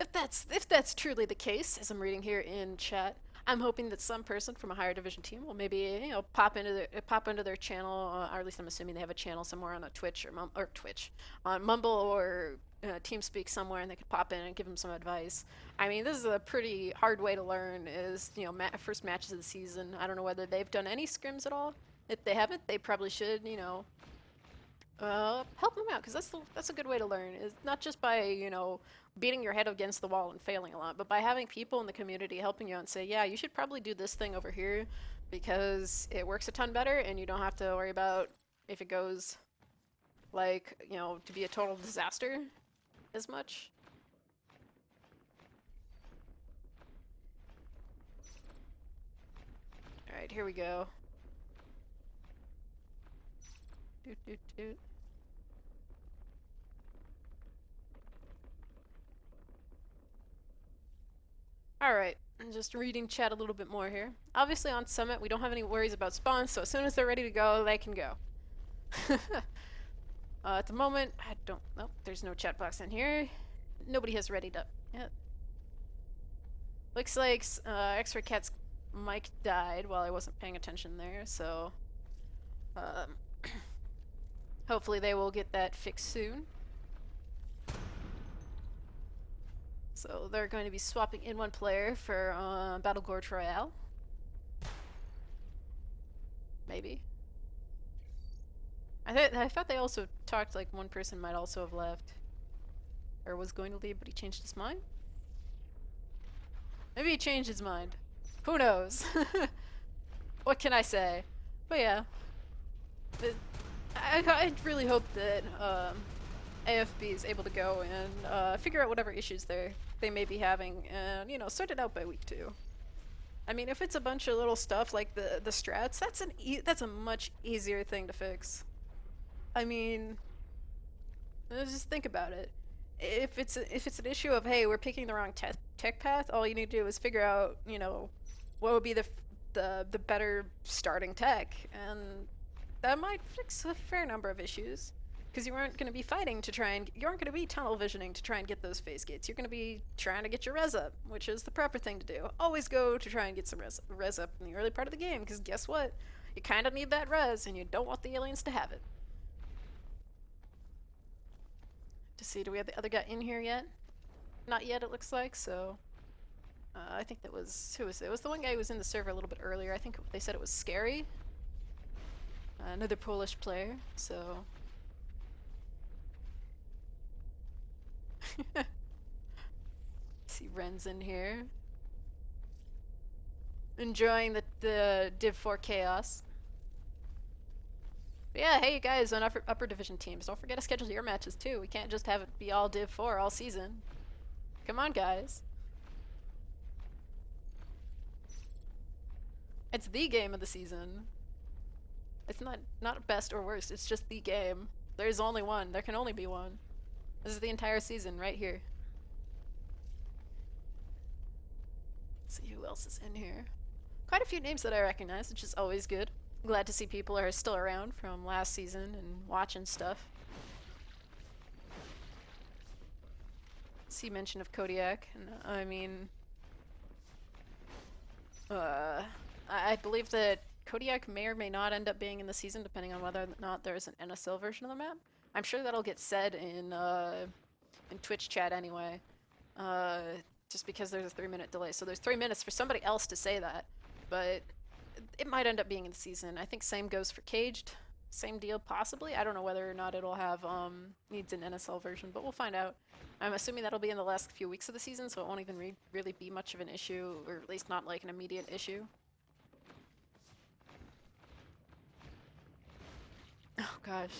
if that's truly the case, as I'm reading here in chat, I'm hoping that some person from a higher division team will maybe pop into their channel, or at least I'm assuming they have a channel somewhere on a Twitch or Twitch, on Mumble or TeamSpeak somewhere, and they could pop in and give them some advice. I mean, this is a pretty hard way to learn. Is first matches of the season. I don't know whether they've done any scrims at all. If they haven't, they probably should. Help them out, because that's a good way to learn. Is not just by beating your head against the wall and failing a lot, but by having people in the community helping you out and say, yeah, you should probably do this thing over here because it works a ton better, and you don't have to worry about if it goes like to be a total disaster as much. All right, here we go. Doot, doot, doot. Alright, I'm just reading chat a little bit more here. Obviously on Summit we don't have any worries about spawns, so as soon as they're ready to go, they can go. At the moment, I don't... Nope, there's no chat box in here. Nobody has readied up yet. Looks like X-Ray Cat's mic died while I wasn't paying attention there, so... hopefully they will get that fixed soon. So they're going to be swapping in one player for Battle Gorge Royale. Maybe. I thought they also talked like one person might also have left. Or was going to leave, but he changed his mind? Maybe he changed his mind. Who knows? What can I say? But yeah. I really hope that AFB is able to go and figure out whatever issues they may be having and, sort it out by week 2. I mean, if it's a bunch of little stuff like the strats, that's a much easier thing to fix. I mean, just think about it. If it's an issue of, hey, we're picking the wrong tech path, all you need to do is figure out, what would be the better starting tech, and that might fix a fair number of issues. Because you aren't going to be fighting to try and... You aren't going to be tunnel visioning to try and get those phase gates. You're going to be trying to get your res up, which is the proper thing to do. Always go to try and get some res up in the early part of the game, because guess what? You kind of need that res, and you don't want the aliens to have it. To see, do we have the other guy in here yet? Not yet, it looks like, so... I think that was... Who was it? It was the one guy who was in the server a little bit earlier. I think they said it was Scary. Another Polish player, so... See Ren's in here. Enjoying the Div 4 chaos. But yeah, hey you guys on upper division teams, don't forget to schedule your matches too. We can't just have it be all Div 4 all season. Come on guys. It's the game of the season. It's not best or worst, it's just the game. There's only one. There can only be one. This is the entire season right here. Let's see who else is in here. Quite a few names that I recognize, which is always good. I'm glad to see people are still around from last season and watching stuff. See mention of Kodiak, and I mean... I believe that Kodiak may or may not end up being in the season, depending on whether or not there's an NSL version of the map. I'm sure that'll get said in Twitch chat anyway, just because there's a 3-minute delay. So there's 3 minutes for somebody else to say that, but it might end up being in the season. I think same goes for Caged. Same deal, possibly. I don't know whether or not it'll have needs an NSL version, but we'll find out. I'm assuming that'll be in the last few weeks of the season, so it won't even really be much of an issue, or at least not like an immediate issue. Oh gosh.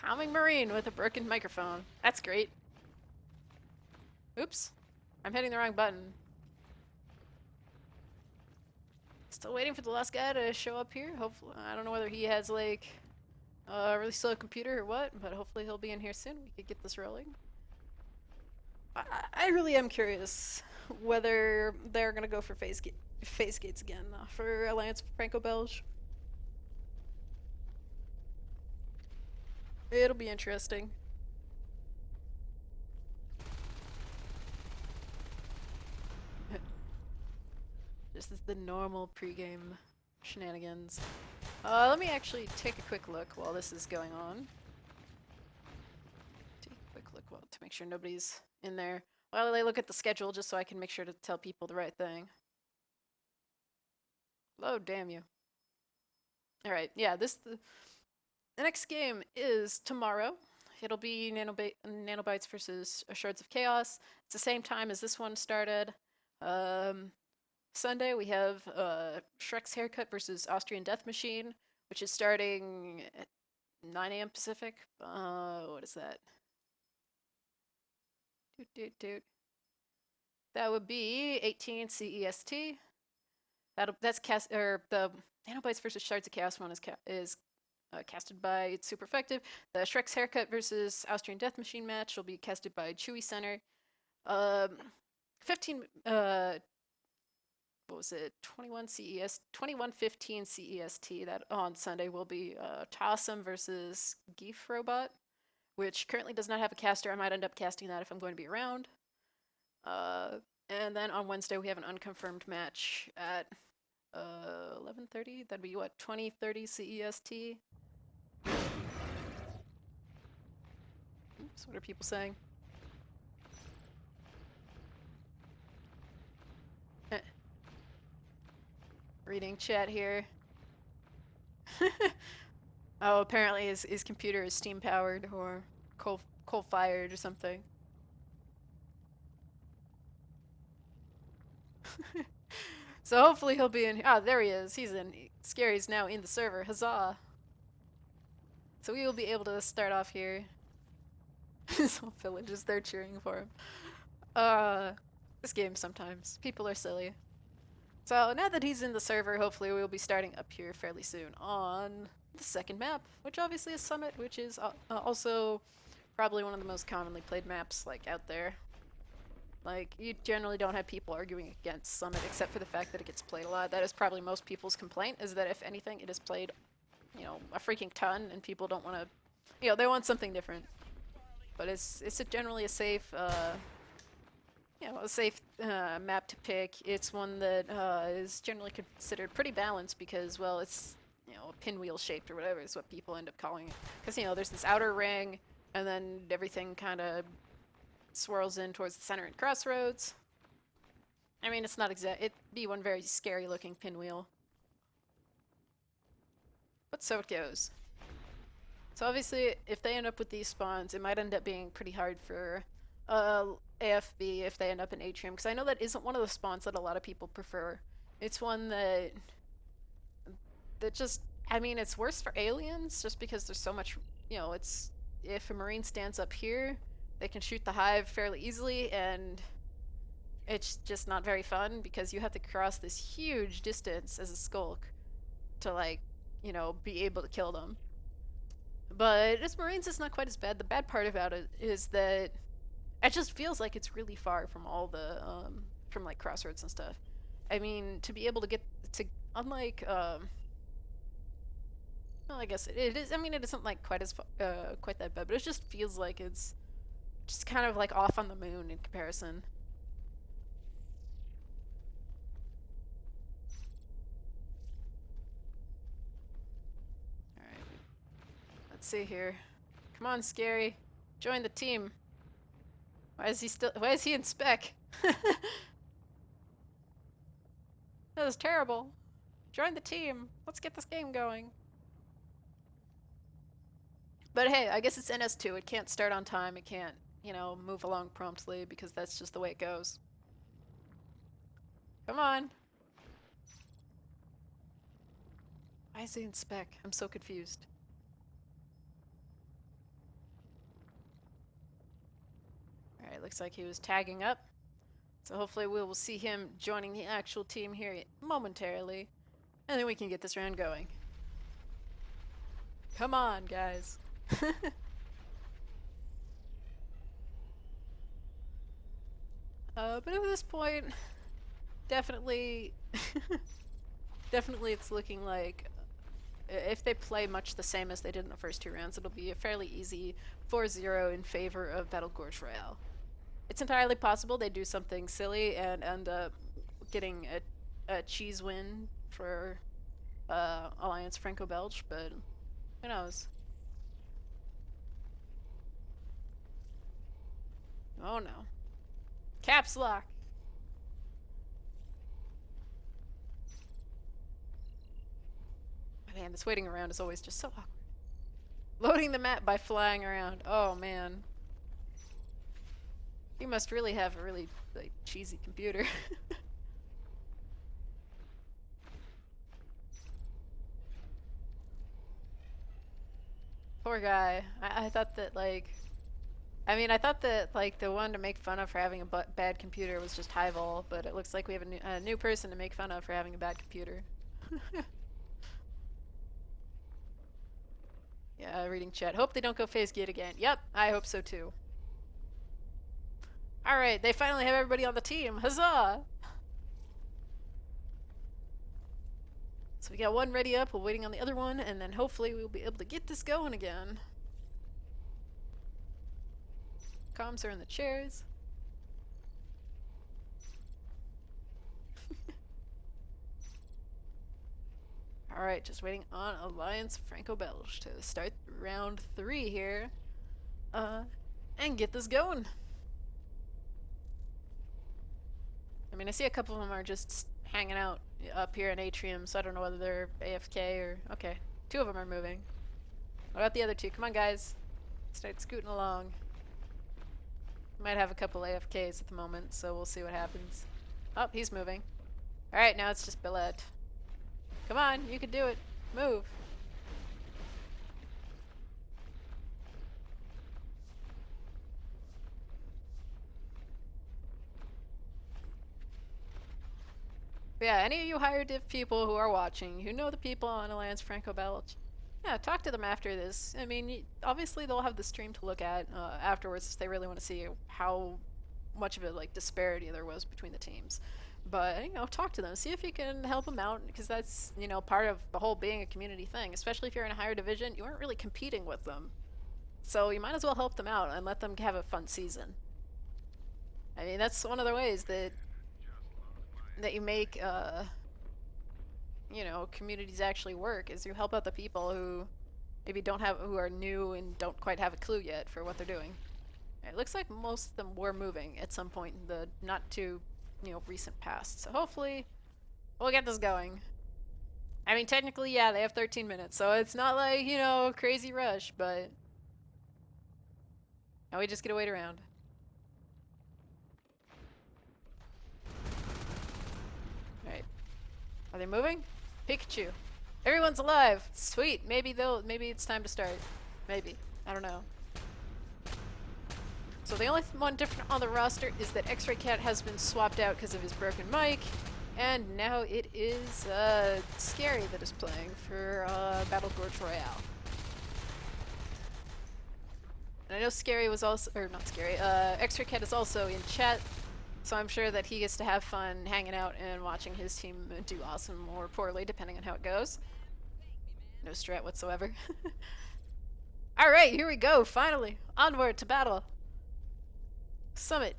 Calming Marine with a broken microphone. That's great. Oops. I'm hitting the wrong button. Still waiting for the last guy to show up here. Hopefully, I don't know whether he has like a really slow computer or what, but hopefully he'll be in here soon. We could get this rolling. I really am curious whether they're gonna go for phase gates again for Alliance FrancoBelge. It'll be interesting. This is the normal pregame shenanigans. Let me actually take a quick look while this is going on. Take a quick look to make sure nobody's in there. While I look at the schedule just so I can make sure to tell people the right thing. Oh, damn you. Alright, yeah, the next game is tomorrow. It'll be Nanobites versus Shards of Chaos. It's the same time as this one started. Sunday we have Shrek's Haircut versus Austrian Death Machine, which is starting at 9 a.m. Pacific. What is that? That would be 18 CEST. That's the Nanobites versus Shards of Chaos one is casted by Super Effective. The Shrek's Haircut versus Austrian Death Machine match will be casted by Chewy Center. 15 what was it? 2115 CEST. That on Sunday will be Tossum versus Geef Robot, which currently does not have a caster. I might end up casting that if I'm going to be around. And then on Wednesday we have an unconfirmed match at 11:30. That'd be what, 2030 CEST. Oops, what are people saying? Reading chat here. Oh, apparently his computer is steam powered or coal fired or something. So hopefully he'll be in. Ah, there he is. He's in. Scary's now in the server. Huzzah! So we will be able to start off here. His whole village is there cheering for him. This game sometimes people are silly. So now that he's in the server, hopefully we'll be starting up here fairly soon on the second map, which obviously is Summit, which is also probably one of the most commonly played maps like out there. Like, you generally don't have people arguing against Summit except for the fact that it gets played a lot. That is probably most people's complaint, is that if anything, it is played, you know, a freaking ton, and people don't want to, you know, they want something different. But it's generally a safe, you know, a safe map to pick. It's one that is generally considered pretty balanced because, well, it's, you know, pinwheel shaped or whatever is what people end up calling it. Because, you know, there's this outer ring, and then everything kind of swirls in towards the center and crossroads. I mean, it's not it'd be one very scary looking pinwheel. But so it goes. So obviously, if they end up with these spawns, it might end up being pretty hard for AFB if they end up in Atrium, because I know that isn't one of the spawns that a lot of people prefer. It's one that just, I mean, it's worse for aliens just because there's so much, you know, it's, if a Marine stands up here, they can shoot the hive fairly easily, and it's just not very fun because you have to cross this huge distance as a skulk to, like, you know, be able to kill them. But as Marines, it's not quite as bad. The bad part about it is that it just feels like it's really far from all the, from, like, crossroads and stuff. I mean, to be able to get to, unlike, well, I guess it is, I mean, it isn't, like, quite that bad, but it just feels like it's just kind of, like, off on the moon in comparison. Alright. Let's see here. Come on, Scary. Join the team. Why is he in spec? That was terrible. Join the team. Let's get this game going. But hey, I guess it's NS2. It can't start on time. It can't, you know, move along promptly because that's just the way it goes. Come on. Why is he in spec? I'm so confused. Alright, looks like he was tagging up. So hopefully we will see him joining the actual team here momentarily. And then we can get this round going. Come on, guys. But at this point, definitely, definitely it's looking like if they play much the same as they did in the first two rounds, it'll be a fairly easy 4-0 in favor of Battle Gorge Royale. It's entirely possible they do something silly and end up getting a a cheese win for Alliance FrancoBelge, but who knows? Oh no. Caps lock! Man, this waiting around is always just so awkward. Loading the map by flying around. Oh man. You must really have a really, like, cheesy computer. Poor guy. I thought that, like... I mean, I thought that, like, the one to make fun of for having a bad computer was just Highvol, but it looks like we have a new person to make fun of for having a bad computer. Yeah, reading chat. Hope they don't go phase gate again. Yep, I hope so too. Alright, they finally have everybody on the team. Huzzah! So we got one ready up, we're waiting on the other one, and then hopefully we'll be able to get this going again. Comms are in the chairs. Alright, just waiting on Alliance FrancoBelge to start round 3 here. And get this going. I mean, I see a couple of them are just hanging out up here in Atrium, so I don't know whether they're AFK or... Okay, 2 of them are moving. What about the other 2? Come on, guys. Start scooting along. Might have a couple AFKs at the moment, so we'll see what happens. Oh, he's moving. Alright, now it's just Billette. Come on, you can do it. Move. But yeah, any of you higher div people who are watching, who know the people on Alliance FrancoBelge, yeah, talk to them after this. I mean, obviously they'll have the stream to look at afterwards if they really want to see how much of a, like, disparity there was between the teams. But, you know, talk to them. See if you can help them out, because that's, you know, part of the whole being a community thing. Especially if you're in a higher division, you aren't really competing with them. So you might as well help them out and let them have a fun season. I mean, that's one of the ways that you make, you know, communities actually work, is you help out the people who maybe who are new and don't quite have a clue yet for what they're doing. It looks like most of them were moving at some point in the not too, you know, recent past. So hopefully we'll get this going. I mean, technically, yeah, they have 13 minutes, so it's not like, you know, crazy rush, but now we just get to wait around. Alright. Are they moving? Pikachu. Everyone's alive! Sweet! Maybe it's time to start. Maybe. I don't know. So the only one different on the roster is that X-Ray Cat has been swapped out because of his broken mic, and now it is Scary that is playing for Battle Gorge Royale. And I know Scary was also, or not Scary, X-Ray Cat is also in chat, so I'm sure that he gets to have fun hanging out and watching his team do awesome or poorly, depending on how it goes. No strat whatsoever. Alright, here we go, finally! Onward to battle! Summit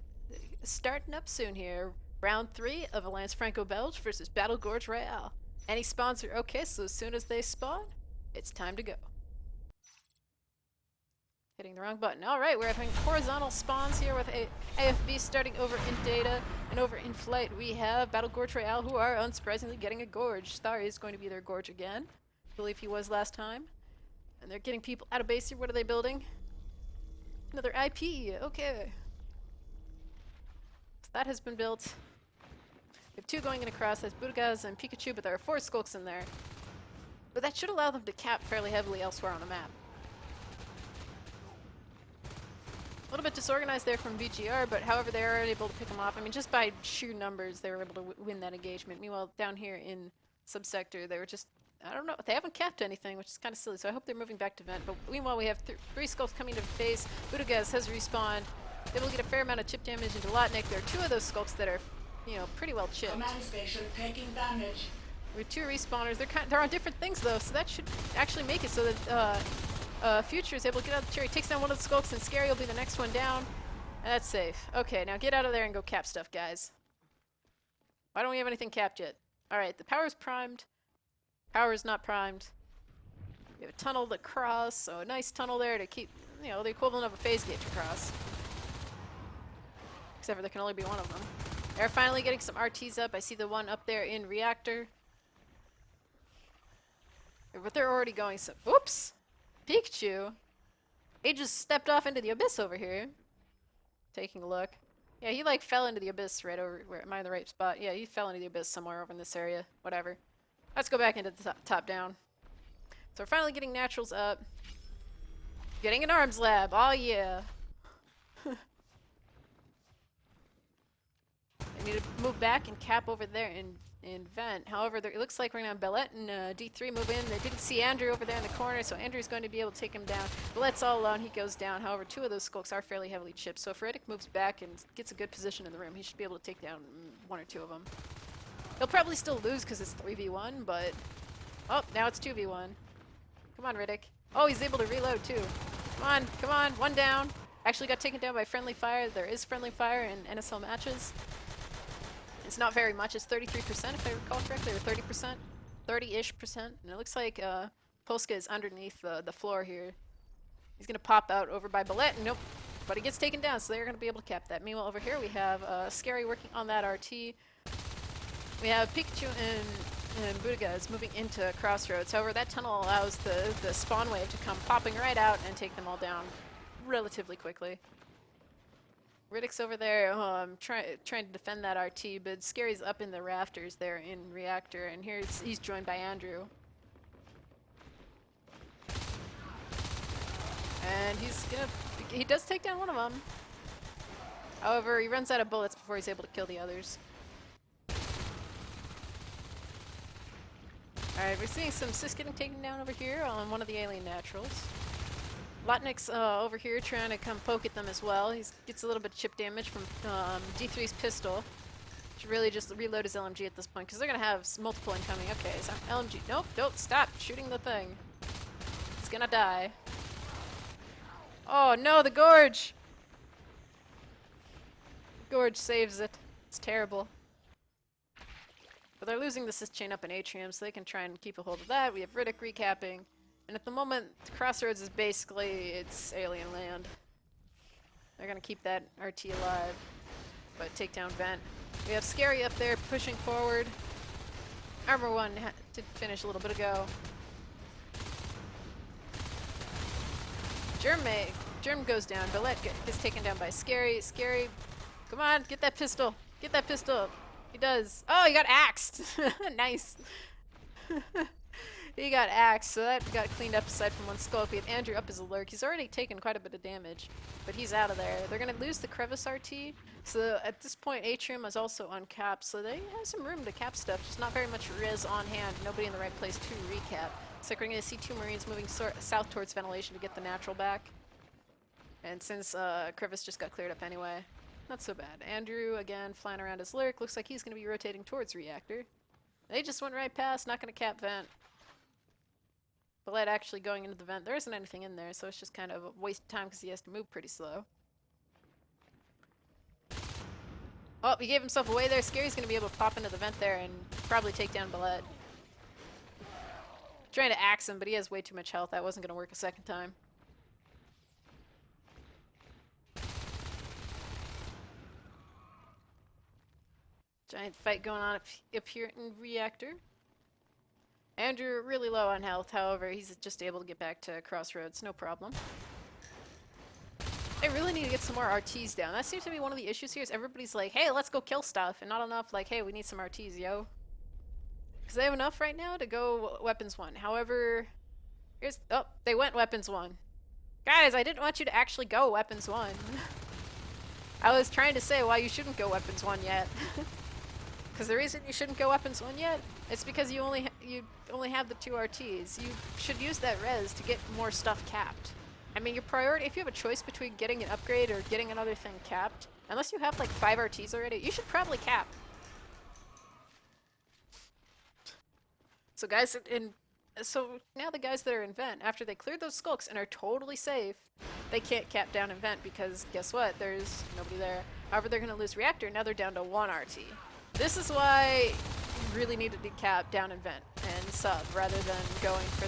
starting up soon here. Round 3 of Alliance FrancoBelge versus Battle Gorge Royale. Any spawns are okay, so as soon as they spawn, it's time to go. Hitting the wrong button. Alright, we're having horizontal spawns here with AFB starting over in data, and over in flight we have Battle Gorge Royale, who are unsurprisingly getting a Gorge. Starry is going to be their Gorge again. I believe he was last time. And they're getting people out of base here. What are they building? Another IP. Okay. That has been built. We have 2 going in across. That's Budagaz and Pikachu, but there are 4 Skulks in there. But that should allow them to cap fairly heavily elsewhere on the map. A little bit disorganized there from VGR, but however they are able to pick them off. I mean, just by sheer numbers, they were able to win that engagement. Meanwhile, down here in Subsector, they were just, I don't know, they haven't capped anything, which is kind of silly, so I hope they're moving back to Vent. But meanwhile, we have 3 Skulks coming to face. Budagaz has respawned. Able to get a fair amount of chip damage into Lotnik. There are 2 of those Skulks that are, you know, pretty well chipped. Command station taking damage. We have 2 respawners. They're on different things though, so that should actually make it so that Future is able to get out of the cherry, takes down one of the Skulks, and Scary will be the next one down. And that's safe. Okay, now get out of there and go cap stuff, guys. Why don't we have anything capped yet? Alright, the power's primed. Power's not primed. We have a tunnel to cross, so a nice tunnel there to keep, you know, the equivalent of a phase gate to cross. Except for there can only be one of them. They're finally getting some RTs up. I see the one up there in reactor. But they're already going so— oops! Pikachu! He just stepped off into the abyss over here. Taking a look. Yeah, he like fell into the abyss right over where— am I in the right spot? Yeah, he fell into the abyss somewhere over in this area. Whatever. Let's go back into the top down. So we're finally getting naturals up. Getting an arms lab. Oh yeah. I need to move back and cap over there and vent. However, it looks like we're going to have Belette and D3 move in. They didn't see Andrew over there in the corner, so Andrew's going to be able to take him down. Belette's all alone. He goes down. However, two of those skulks are fairly heavily chipped, so if Riddick moves back and gets a good position in the room, he should be able to take down one or two of them. He'll probably still lose because it's 3v1, but— oh, now it's 2v1. Come on, Riddick. Oh, he's able to reload too. Come on, one down. Actually got taken down by friendly fire. There is friendly fire in NSL matches. It's not very much. It's 33% if I recall correctly, or 30%, 30-ish percent. And it looks like Polska is underneath the floor here. He's gonna pop out over by Belette. Nope, but he gets taken down, so they're gonna be able to cap that. Meanwhile, over here we have Scary working on that RT. We have Pikachu and Budagaz moving into Crossroads. However, that tunnel allows the spawn wave to come popping right out and take them all down relatively quickly. Riddick's over there trying to defend that RT, but Scary's up in the rafters there in reactor, and he's joined by Andrew. And he does take down one of them. However, he runs out of bullets before he's able to kill the others. Alright, we're seeing some Sis getting taken down over here on one of the alien naturals. Lotnik's over here trying to come poke at them as well. He gets a little bit of chip damage from D3's pistol. Should really just reload his LMG at this point, because they're going to have multiple incoming. Okay, so LMG. Nope, don't stop shooting the thing. It's going to die. Oh no, the Gorge! Gorge saves it. It's terrible. But they're losing the Sis chain up in Atrium, so they can try and keep a hold of that. We have Riddick recapping. And at the moment, Crossroads is basically, it's alien land. They're gonna keep that RT alive, but take down Vent. We have Scary up there pushing forward. Armor 1 did finish a little bit ago. Germ goes down. Belette gets taken down by Scary. Scary, come on, get that pistol. Get that pistol. He does. Oh, he got axed. Nice. He got axed, so that got cleaned up aside from one skull. We have Andrew up as a lurk. He's already taken quite a bit of damage, but he's out of there. They're going to lose the Crevice RT, so at this point Atrium is also uncapped, so they have some room to cap stuff, just not very much res on hand. Nobody in the right place to recap. Looks like we're going to see two Marines moving south towards ventilation to get the natural back. And since Crevice just got cleared up anyway, not so bad. Andrew, again, flying around his lurk. Looks like he's going to be rotating towards reactor. They just went right past, not going to cap vent. Belette actually going into the vent. There isn't anything in there, so it's just kind of a waste of time because he has to move pretty slow. Oh, he gave himself away there. Scary's going to be able to pop into the vent there and probably take down Belette. Trying to axe him, but he has way too much health. That wasn't going to work a second time. Giant fight going on up here in reactor. Andrew really low on health, however, he's just able to get back to Crossroads, no problem. I really need to get some more RTs down. That seems to be one of the issues here, is everybody's like, hey, let's go kill stuff, and not enough like, hey, we need some RTs, yo. Because they have enough right now to go Weapons 1. However, here's— oh, they went Weapons 1. Guys, I didn't want you to actually go Weapons 1. I was trying to say why you shouldn't go Weapons 1 yet. Because the reason you shouldn't go Weapons 1 yet, it's because you only have the 2 RTs. You should use that res to get more stuff capped. I mean, your priority, if you have a choice between getting an upgrade or getting another thing capped, unless you have like 5 RTs already, you should probably cap. So guys, so now the guys that are in vent, after they cleared those skulks and are totally safe, they can't cap down in vent because guess what? There's nobody there. However, they're going to lose reactor. Now they're down to 1 RT. This is why really needed to cap down and vent and sub rather than going for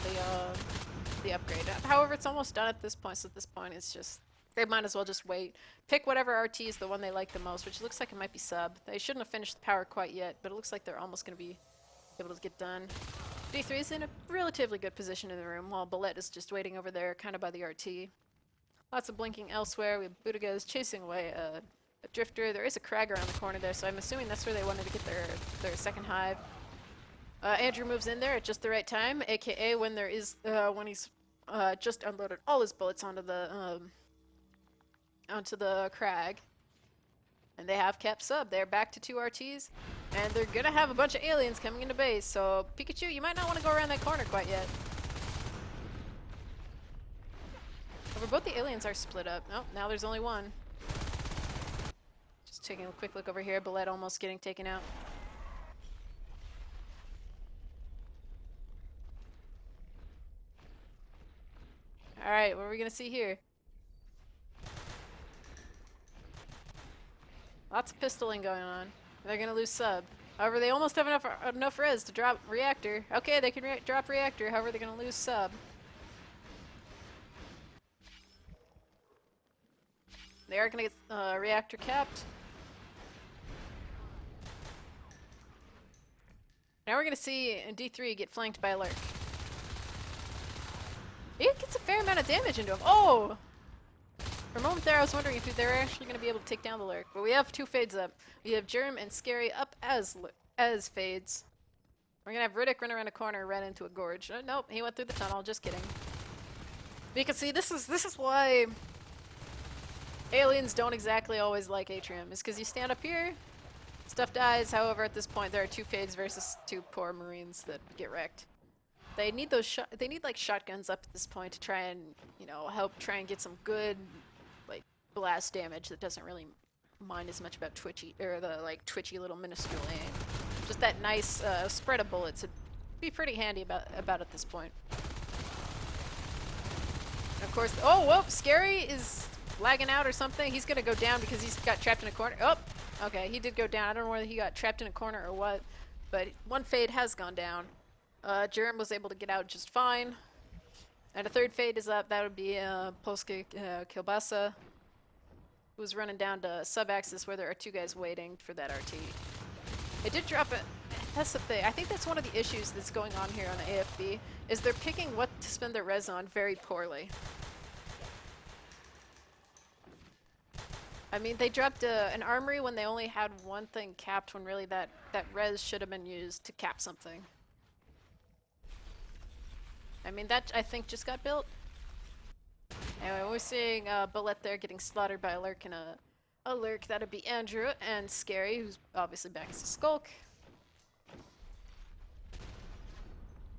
the upgrade. However, it's almost done at this point, so at this point it's just, they might as well just wait. Pick whatever RT is the one they like the most, which looks like it might be sub. They shouldn't have finished the power quite yet, but it looks like they're almost going to be able to get done. D3 is in a relatively good position in the room, while Bullet is just waiting over there, kind of by the RT. Lots of blinking elsewhere. We have Budigas chasing away a Drifter. There is a Crag around the corner there, so I'm assuming that's where they wanted to get their second hive. Andrew moves in there at just the right time, aka when there is when he's just unloaded all his bullets onto the Crag. And they have kept sub. They're back to 2 RTs, and they're gonna have a bunch of aliens coming into base. So Pikachu, you might not want to go around that corner quite yet. However, both the aliens are split up. Oh, now there's only one. Just taking a quick look over here. Bullet almost getting taken out. Alright, what are we gonna see here? Lots of pistoling going on. They're gonna lose sub. However, they almost have enough res to drop reactor. Okay, they can drop reactor. However, they're gonna lose sub. They are gonna get reactor capped. Now we're gonna see D3 get flanked by a lurk. It gets a fair amount of damage into him. Oh! For a moment there, I was wondering if they're actually going to be able to take down the lurk. But we have 2 fades up. We have Germ and Scary up as fades. We're going to have Riddick run around a corner, run into a gorge. Nope, he went through the tunnel. Just kidding. But you can see, this is why aliens don't exactly always like Atrium. Is because you stand up here, stuff dies. However, at this point, there are 2 fades versus 2 poor Marines that get wrecked. They need those they need like shotguns up at this point to try and, you know, help try and get some good like blast damage that doesn't really mind as much about twitchy twitchy little minuscule aim. Just that nice spread of bullets would be pretty handy about at this point. And of course, oh whoa, Scary is lagging out or something. He's gonna go down because he's got trapped in a corner. Oh, okay, he did go down. I don't know whether he got trapped in a corner or what, but 1 fade has gone down. Jerem was able to get out just fine. And a 3rd fade is up. That would be Polska Kielbasa, who's running down to sub-axis where there are 2 guys waiting for that RT. It did drop it. That's the thing. I think that's one of the issues that's going on here on the AFB, is they're picking what to spend their res on very poorly. I mean, they dropped an armory when they only had 1 thing capped, when really that res should have been used to cap something. I mean, that, I think, just got built. Anyway, we're seeing Bullet there getting slaughtered by a lurk and a lurk. That'd be Andrew and Scary, who's obviously back as a skulk.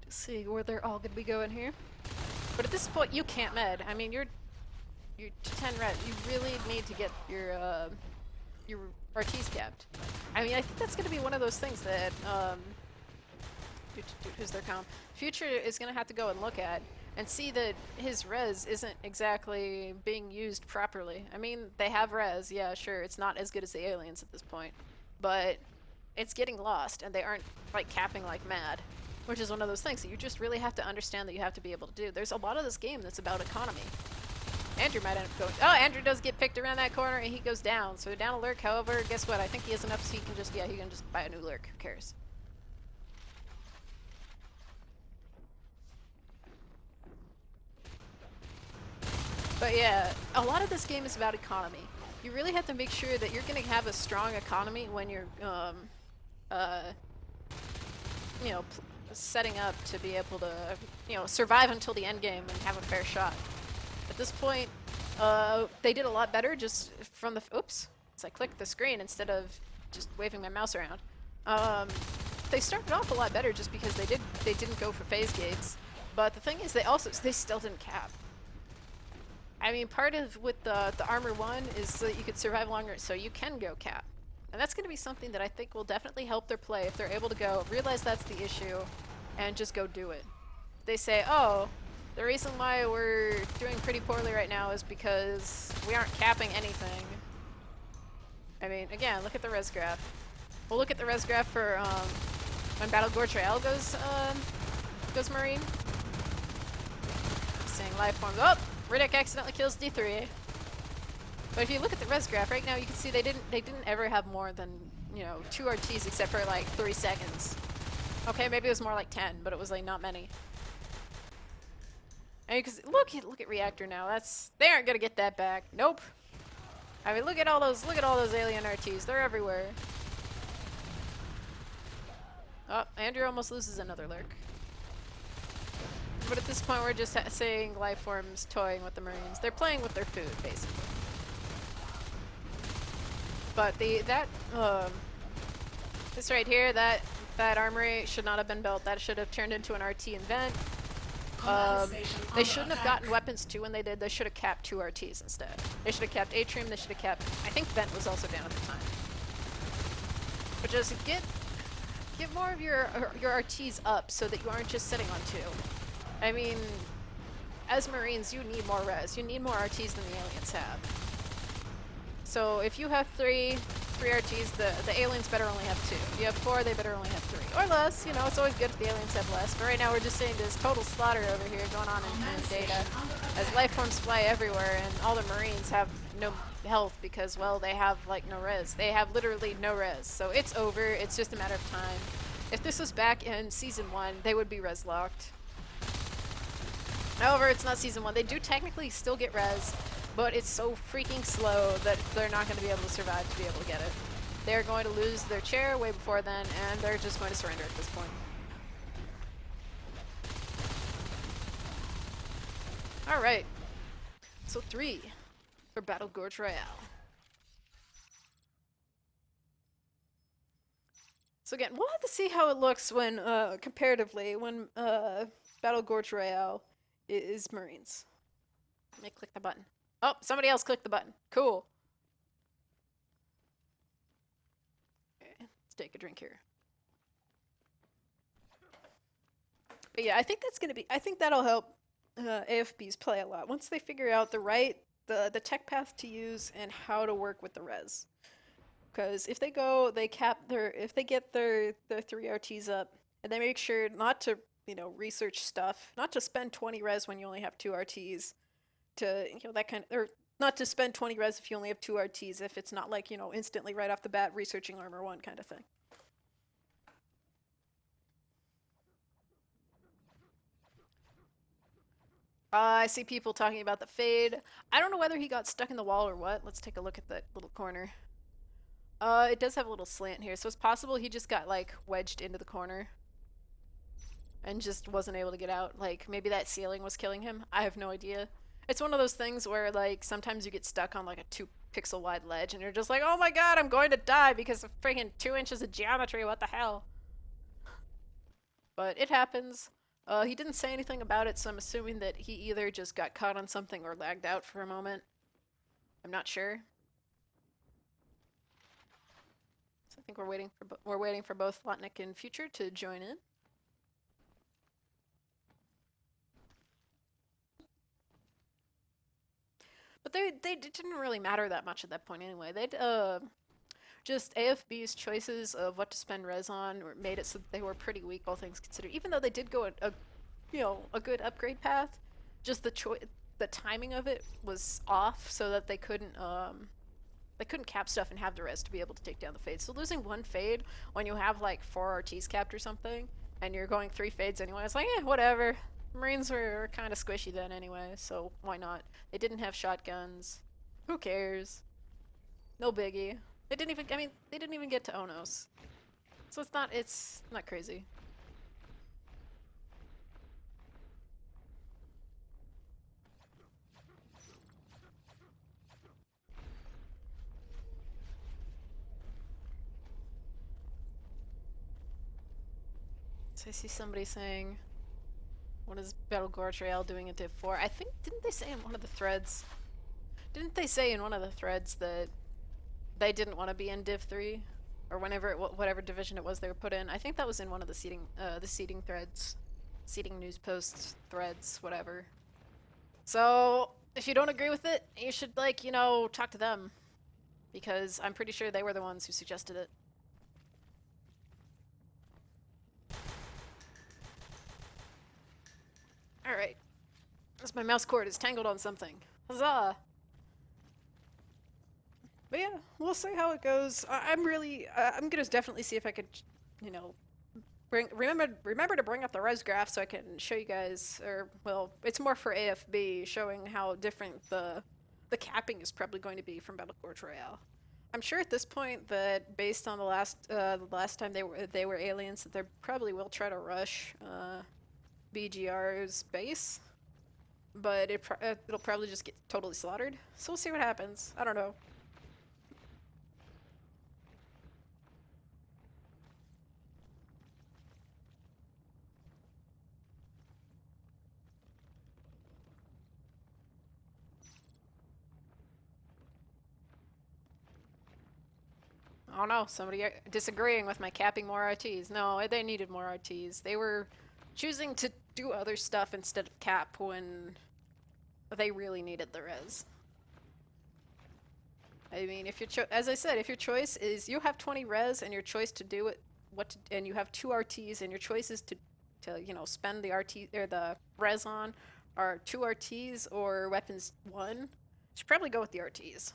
Just see where they're all gonna be going here. But at this point, you can't med. I mean, you're 10 red. You really need to get your RTs capped. I mean, I think that's gonna be one of those things that who's their comp? Future is going to have to go and look at and see that his res isn't exactly being used properly. I mean, they have res, yeah, sure, it's not as good as the aliens at this point, but it's getting lost, and they aren't like capping like mad, which is one of those things that you just really have to understand that you have to be able to do. There's a lot of this game that's about economy. Andrew might end up going. Oh, Andrew does get picked around that corner, and he goes down. So down a lurk. However, guess what? I think he has enough so he can just, yeah, he can just buy a new lurk. Who cares? But yeah, a lot of this game is about economy. You really have to make sure that you're going to have a strong economy when you're, you know, setting up to be able to, you know, survive until the end game and have a fair shot. At this point, they did a lot better just from the, oops, as I clicked the screen instead of just waving my mouse around. They started off a lot better just because they didn't go for phase gates. But the thing is, they still didn't cap. I mean, part of with the armor 1 is so that you could survive longer, so you can go cap. And that's going to be something that I think will definitely help their play if they're able to go realize that's the issue and just go do it. They say, oh, the reason why we're doing pretty poorly right now is because we aren't capping anything. I mean, again, look at the res graph. We'll look at the res graph for when Battle Gorge Royale goes Marine. Saying life forms. Oh, Riddick accidentally kills D3. But if you look at the res graph right now, you can see they didn't ever have more than 2 RTs except for like 3 seconds. Okay, maybe it was more like 10, but it was like not many. And because look at Reactor now. They aren't gonna get that back. Nope. I mean, look at all those alien RTs. They're everywhere. Oh, Andrew almost loses another lurk. But at this point, we're just saying life forms toying with the Marines. They're playing with their food, basically. But this right here, that armory should not have been built. That should have turned into an RT and vent. They shouldn't have gotten weapons too when they did. They should have capped 2 RTs instead. They should have capped Atrium. They should have capped. I think vent was also down at the time. But just get more of your RTs up so that you aren't just sitting on 2. I mean, as Marines, you need more res. You need more RTs than the aliens have. So if you have 3 RTs, the aliens better only have 2. If you have 4, they better only have 3. Or less, it's always good if the aliens have less. But right now we're just seeing this total slaughter over here going on in data. As life forms fly everywhere and all the Marines have no health because, well, they have like no res. They have literally no res. So it's over. It's just a matter of time. If this was back in Season 1, they would be res locked. However, it's not Season 1. They do technically still get res, but it's so freaking slow that they're not going to be able to survive to be able to get it. They're going to lose their chair way before then, and they're just going to surrender at this point. Alright. So 3 for Battle Gorge Royale. So again, we'll have to see how it looks when, comparatively, when Battle Gorge Royale is Marines. Let me click the button. Oh, somebody else clicked the button. Cool. Okay, let's take a drink here. But yeah, I think that's gonna be. I think that'll help AFBs play a lot once they figure out the tech path to use and how to work with the res. Because if they get their 3 RTs up and they make sure not to research stuff, not to spend 20 res when you only have 2 RTs. To that kind of, or not to spend 20 res if you only have 2 RTs, if it's not like instantly right off the bat researching armor 1 kind of thing. I see people talking about the fade. I don't know whether he got stuck in the wall or what. Let's take a look at that little corner. It does have a little slant here, so it's possible he just got like wedged into the corner and just wasn't able to get out. Like maybe that ceiling was killing him. I have no idea. It's one of those things where, like, sometimes you get stuck on, like, a 2-pixel wide ledge, and you're just like, oh my god, I'm going to die because of freaking 2 inches of geometry, what the hell? But it happens. He didn't say anything about it, so I'm assuming that he either just got caught on something or lagged out for a moment. I'm not sure. So I think we're waiting for both Lotnik and Future to join in. But they didn't really matter that much at that point anyway. They'd just AFB's choices of what to spend res on made it so that they were pretty weak, all things considered. Even though they did go a good upgrade path, just the timing of it was off, so that they couldn't cap stuff and have the res to be able to take down the fade. So losing 1 fade when you have like 4 RTs capped or something, and you're going 3 fades anyway, it's like, whatever. Marines were kind of squishy then anyway, so why not? They didn't have shotguns. Who cares? No biggie. They didn't even get to Onos. So it's not crazy. So I see somebody saying, what is Battle Gorge Royale doing in Div 4? I think, didn't they say in one of the threads that they didn't want to be in Div 3? Or whatever division it was they were put in. I think that was in one of the seating threads. Seating news posts, threads, whatever. So, if you don't agree with it, you should, talk to them. Because I'm pretty sure they were the ones who suggested it. Alright. As my mouse cord is tangled on something. Huzzah! But yeah, we'll see how it goes. I'm gonna definitely see if I could, you know, remember to bring up the res graph so I can show you guys, or well, it's more for AFB, showing how different the capping is probably going to be from Battle Gorge Royale. I'm sure at this point that based on the last time they were aliens, that they probably will try to rush BGR's base, but it'll probably just get totally slaughtered. So we'll see what happens. I don't know. Oh no, somebody disagreeing with my capping more RTs. No, they needed more RTs. They were choosing to do other stuff instead of cap when they really needed the res. I mean, if as I said, if your choice is you have 20 res and your choice to do it, and you have 2 RTs and your choice is to you know, spend the RT or the res on are 2 RTs or weapons 1, you should probably go with the RTs.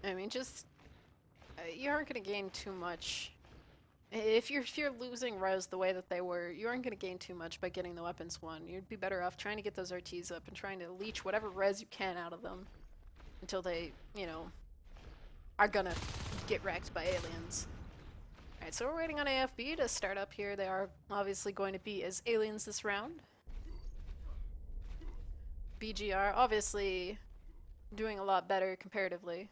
I mean, just you aren't going to gain too much. If you're losing res the way that they were, you aren't going to gain too much by getting the weapons 1. You'd be better off trying to get those RTs up and trying to leech whatever res you can out of them until they, you know, are gonna get wrecked by aliens. Alright, so we're waiting on AFB to start up here. They are obviously going to be as aliens this round. BGR obviously doing a lot better comparatively.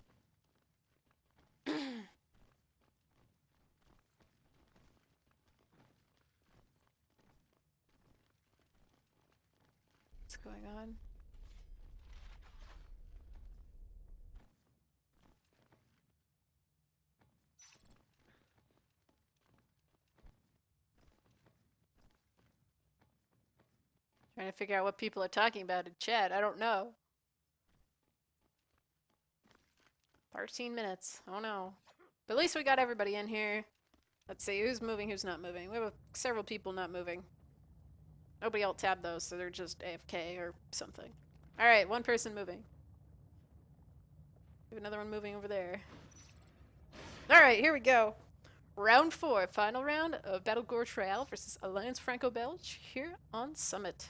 What's going on? Trying to figure out what people are talking about in chat. I don't know. 13 minutes. Oh no. But at least we got everybody in here. Let's see who's moving, who's not moving. We have several people not moving. Nobody alt-tabbed those, so they're just AFK or something. Alright, one person moving. We have another one moving over there. Alright, here we go. Round 4, final round of Battle Gorge Royale versus Alliance FrancoBelge here on Summit.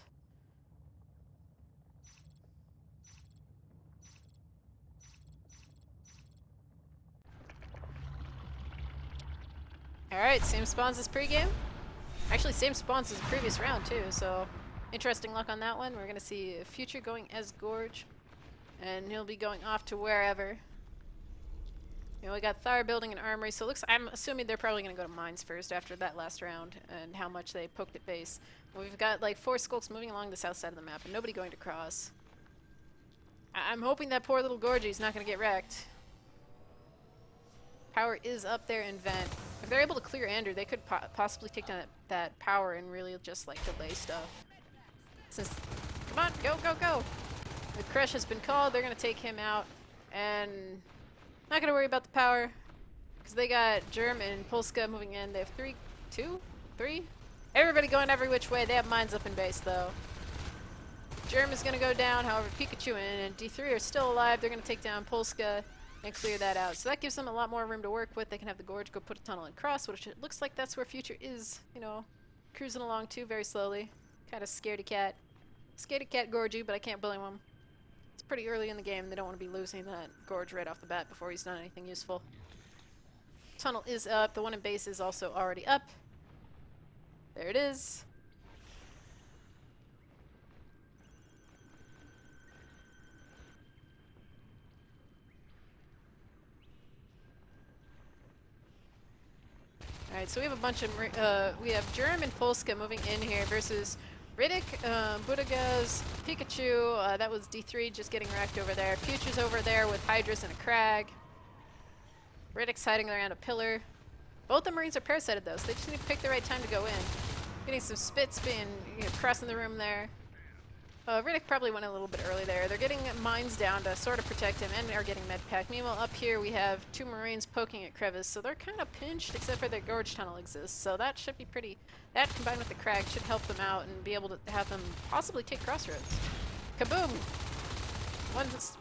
Alright, same spawns as pregame. Actually, same spawns as the previous round too, so interesting luck on that one. We're gonna see Future going as Gorge, and he'll be going off to wherever. You know, we got Thar building an armory, so it looks, I'm assuming they're probably gonna go to mines first after that last round and how much they poked at base. We've got like 4 skulks moving along the south side of the map and nobody going to cross. I'm hoping that poor little Gorgie's not gonna get wrecked. Power is up there in vent. If they're able to clear Ander, they could possibly take down that power and really just like delay stuff. Since, come on, go, go, go! The crush has been called, they're gonna take him out, and not gonna worry about the power, because they got Germ and Polska moving in. They have 3? Everybody going every which way. They have mines up in base though. Germ is gonna go down, however Pikachu and D3 are still alive. They're gonna take down Polska and clear that out. So that gives them a lot more room to work with. They can have the Gorge go put a tunnel across, which it looks like that's where Future is, you know, cruising along too very slowly. Kind of scaredy cat. Scaredy cat Gorgie, but I can't blame him. It's pretty early in the game. They don't want to be losing that Gorge right off the bat before he's done anything useful. Tunnel is up. The one in base is also already up. There it is. Alright, so we have a bunch of, we have Germ and Polska moving in here versus Riddick, Budagaz, Pikachu, that was D3 just getting wrecked over there. Future's over there with Hydrus and a Crag. Riddick's hiding around a pillar. Both the Marines are parasited though, so they just need to pick the right time to go in. Getting some spits being, you know, crossing the room there. Riddick probably went a little bit early there. They're getting mines down to sort of protect him and are getting med pack. Meanwhile, up here we have 2 Marines poking at crevice, so they're kind of pinched except for their Gorge tunnel exists. So that should be pretty... That combined with the crag should help them out and be able to have them possibly take crossroads. Kaboom!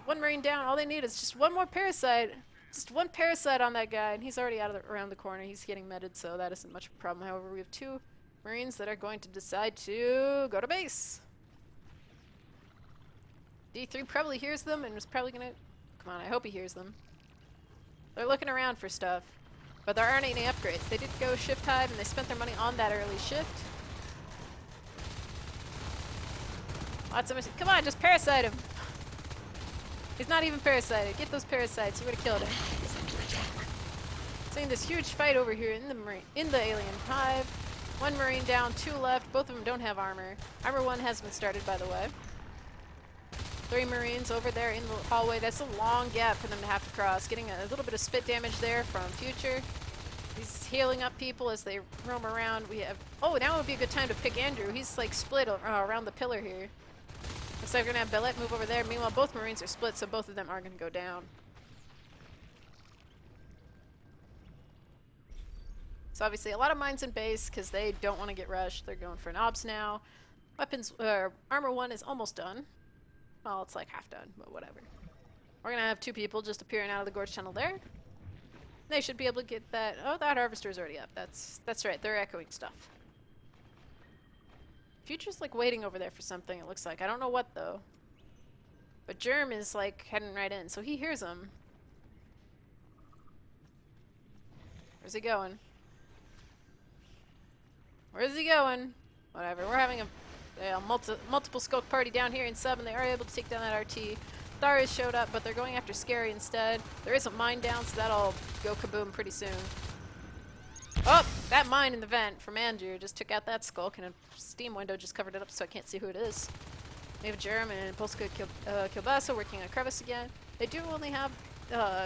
One Marine down. All they need is just one more parasite. Just one parasite on that guy, and he's already out of around the corner. He's getting meted, so that isn't much of a problem. However, we have 2 Marines that are going to decide to go to base. D3 probably hears them and was probably gonna... Come on, I hope he hears them. They're looking around for stuff. But there aren't any upgrades. They did go shift hide and they spent their money on that early shift. Lots of... Come on, just parasite him! He's not even parasited. Get those parasites. You would have killed him. Seeing this huge fight over here in the alien hive. 1 Marine down, 2 left. Both of them don't have armor. Armor 1 has been started, by the way. 3 Marines over there in the hallway. That's a long gap for them to have to cross. Getting a little bit of spit damage there from Future. He's healing up people as they roam around. We have... Oh, now would be a good time to pick Andrew. He's like split around the pillar here. Looks like we're gonna have Bellet move over there. Meanwhile, both Marines are split, so both of them are gonna go down. So obviously a lot of mines in base because they don't want to get rushed. They're going for an obs now. Weapons... Armor 1 is almost done. Well, it's like half done, but whatever. We're gonna have 2 people just appearing out of the Gorge tunnel there. They should be able to get that... Oh, that harvester is already up. That's right. They're echoing stuff. Future's like waiting over there for something, it looks like. I don't know what, though. But Germ is like heading right in, so he hears them. Where's he going? Where's he going? Whatever. We're having a multiple skulk party down here in sub, and they are able to take down that RT. Thar has showed up, but they're going after Scary instead. There is a mine down, so that'll go kaboom pretty soon. Oh! That mine in the vent from Andrew just took out that skulk, and a steam window just covered it up, so I can't see who it is. We have Jerem and Polska Kilbasa working on crevice again. They do only have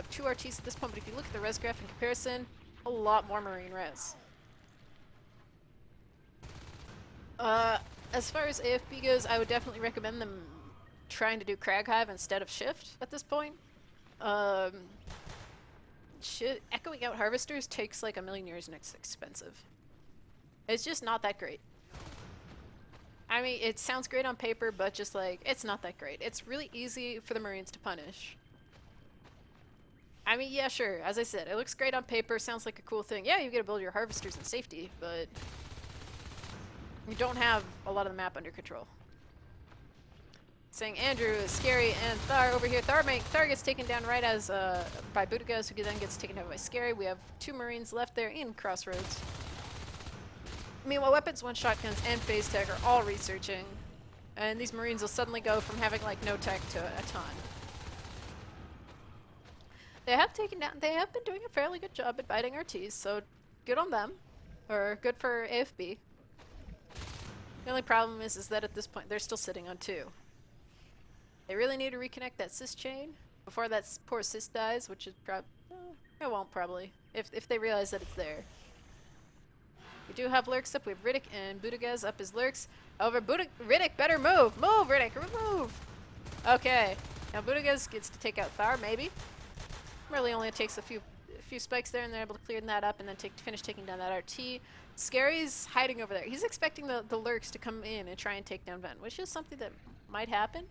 2 RTs at this point, but if you look at the res graph in comparison, a lot more Marine res. As far as AFB goes, I would definitely recommend them trying to do Crag Hive instead of Shift at this point. Echoing out Harvesters takes like a million years and it's expensive. It's just not that great. I mean, it sounds great on paper, but just like, it's not that great. It's really easy for the Marines to punish. I mean, yeah, sure, as I said, it looks great on paper, sounds like a cool thing. Yeah, you get to build your Harvesters in safety, but... You don't have a lot of the map under control. Saying Andrew is Scary and Thar over here. Thar gets taken down right as by Budagaz, who then gets taken down by Scary. We have 2 Marines left there in Crossroads. Meanwhile, Weapons, 1 Shotguns, and Phase Tech are all researching. And these Marines will suddenly go from having like no tech to a ton. They have been doing a fairly good job at biting RTs, so good on them. Or good for AFB. The only problem is that at this point they're still sitting on 2. They really need to reconnect that cis chain before that poor cis dies, which is it won't probably, if they realize that it's there. We do have lurks up. We have Riddick and Budagaz up as lurks. However, Riddick better move! Move, Riddick! Move! Okay. Now Budagaz gets to take out Thar, maybe. Really only takes a few spikes there, and they're able to clear that up and then finish taking down that RT. Scary's hiding over there. He's expecting the lurks to come in and try and take down Vent, which is something that might happen.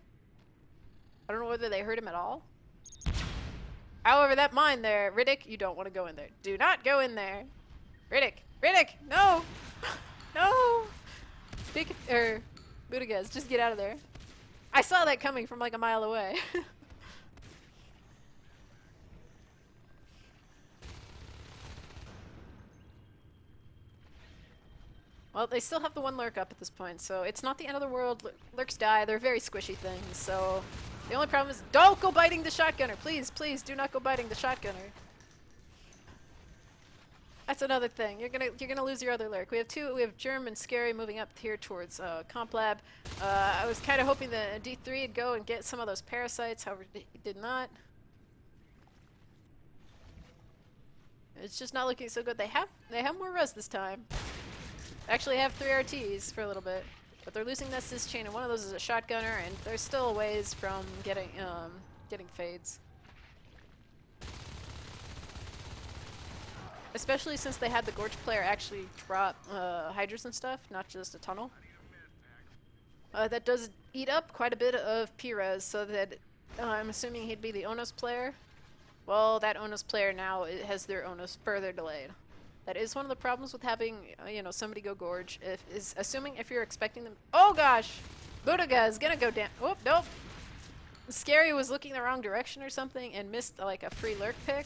I don't know whether they hurt him at all. However, that mine there, Riddick, you don't want to go in there. Do not go in there. Riddick! Riddick! No! No! Budagaz, just get out of there. I saw that coming from like a mile away. Well, they still have the 1 lurk up at this point, so it's not the end of the world. Lurks die. They're very squishy things, so the only problem is don't go biting the shotgunner. Please, please do not go biting the shotgunner. That's another thing. You're gonna lose your other lurk. We have Germ and Scary moving up here towards Comp Lab. I was kind of hoping the D3 would go and get some of those parasites, however, he did not. It's just not looking so good. They have more res this time. Actually have 3 RTs for a little bit. But they're losing that assist chain, and one of those is a shotgunner, and they're still a ways from getting fades. Especially since they had the Gorge player actually drop hydras and stuff, not just a tunnel. That does eat up quite a bit of P-res, so that I'm assuming he'd be the Onos player. Well, that Onos player now has their Onos further delayed. That is one of the problems with having, you know, somebody go Gorge. Assuming if you're expecting them. Oh gosh! Budaga is gonna go down. Oh, nope! Scary was looking the wrong direction or something and missed like a free lurk pick.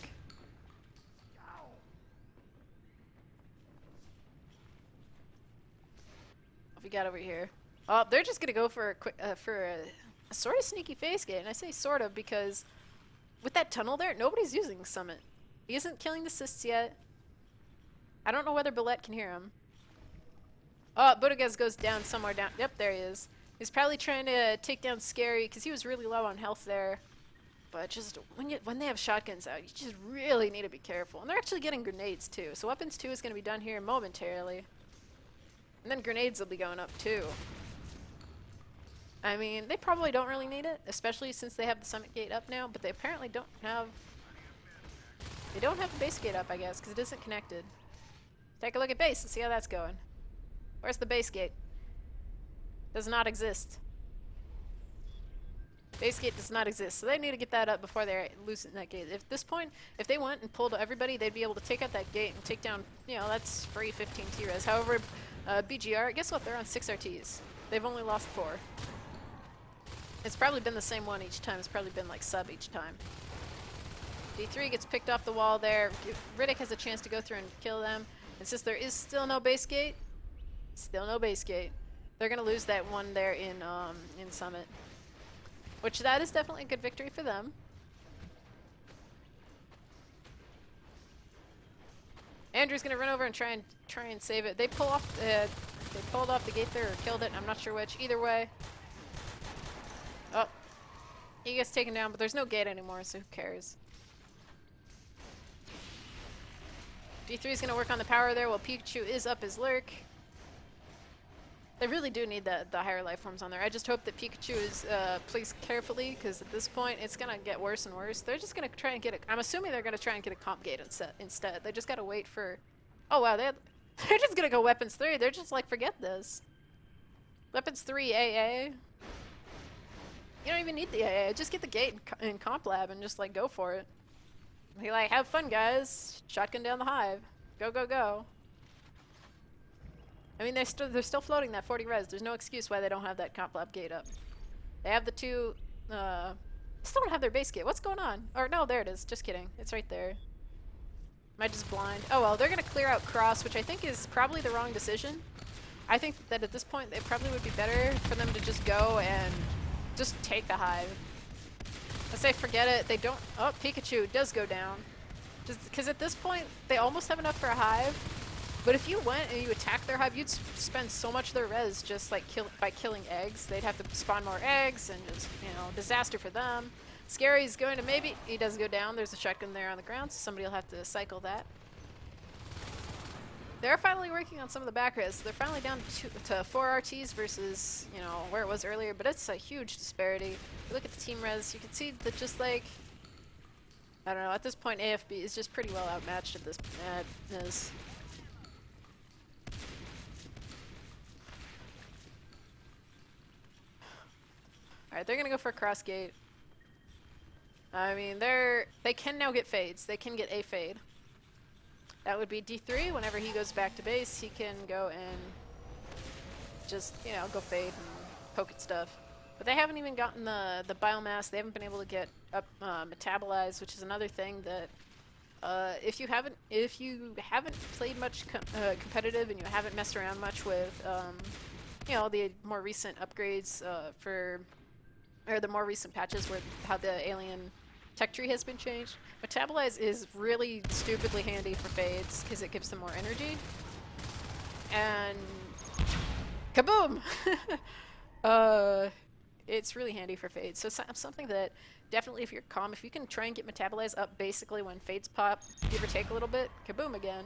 What we got over here? Oh, they're just gonna go for a quick, for a sort of sneaky face gate, and I say sort of because with that tunnel there, nobody's using Summit. He isn't killing the assists yet. I don't know whether Bullet can hear him. Oh, Budagaz goes down somewhere down. Yep, there he is. He's probably trying to take down Scary because he was really low on health there. But just when they have shotguns out, you just really need to be careful. And they're actually getting grenades too. So weapons 2 is going to be done here momentarily. And then grenades will be going up too. I mean, they probably don't really need it, especially since they have the summit gate up now, but they apparently don't have... They don't have the base gate up, I guess, because it isn't connected. Take a look at base and see how that's going. Where's the base gate? Does not exist. Base gate does not exist, so they need to get that up before they loosen that gate. At this point, if they went and pulled everybody, they'd be able to take out that gate and take down, you know, that's free 15 T-res. However, BGR, guess what? They're on 6 RTs. They've only lost 4. It's probably been the same one each time. It's probably been like sub each time. D3 gets picked off the wall there. Riddick has a chance to go through and kill them. And since there is still no base gate, they're gonna lose that one there in Summit. Which that is definitely a good victory for them. Andrew's gonna run over and try and save it. They pulled off the gate there or killed it. I'm not sure which. Either way. Oh, he gets taken down, but there's no gate anymore, so who cares? D3 is gonna work on the power there while Pikachu is up his lurk. They really do need the higher life forms on there. I just hope that Pikachu is placed carefully, because at this point it's gonna get worse and worse. They're just gonna try and get I'm assuming they're gonna try and get a comp gate instead. They just gotta wait for. Oh wow, they're just gonna go weapons 3. They're just like, forget this. Weapons 3 AA. You don't even need the AA. Just get the gate in comp lab and just like go for it. Be like, have fun, guys. Shotgun down the hive. Go, go, go. I mean, they're still floating that 40 res. There's no excuse why they don't have that comp lab gate up. They have the 2. Still don't have their base gate. What's going on? Or no, there it is. Just kidding. It's right there. Am I just blind? Oh well, they're gonna clear out cross, which I think is probably the wrong decision. I think that at this point, it probably would be better for them to just go and just take the hive. I say forget it. They don't. Oh, Pikachu does go down. Just because at this point they almost have enough for a hive. But if you went and you attacked their hive, you'd spend so much of their res just like by killing eggs. They'd have to spawn more eggs and just, you know, disaster for them. Scary's going to maybe. He does go down. There's a shotgun there on the ground, so somebody will have to cycle that. They're finally working on some of the back res. They're finally down to 4 RTs versus, you know, where it was earlier, but it's a huge disparity. If you look at the team res, you can see that just like, I don't know, at this point AFB is just pretty well outmatched at this is. Alright, they're gonna go for a cross gate. I mean, they can now get fades. They can get a fade. That would be D3. Whenever he goes back to base, he can go and just, you know, go fade and poke at stuff. But they haven't even gotten the biomass. They haven't been able to get up metabolized, which is another thing that if you haven't played much competitive and you haven't messed around much with you know, the more recent upgrades or the more recent patches where how the alien tech tree has been changed. Metabolize is really stupidly handy for fades because it gives them more energy. And kaboom! It's really handy for fades. So something that definitely, if you're calm, if you can try and get Metabolize up basically when fades pop, give or take a little bit, kaboom again.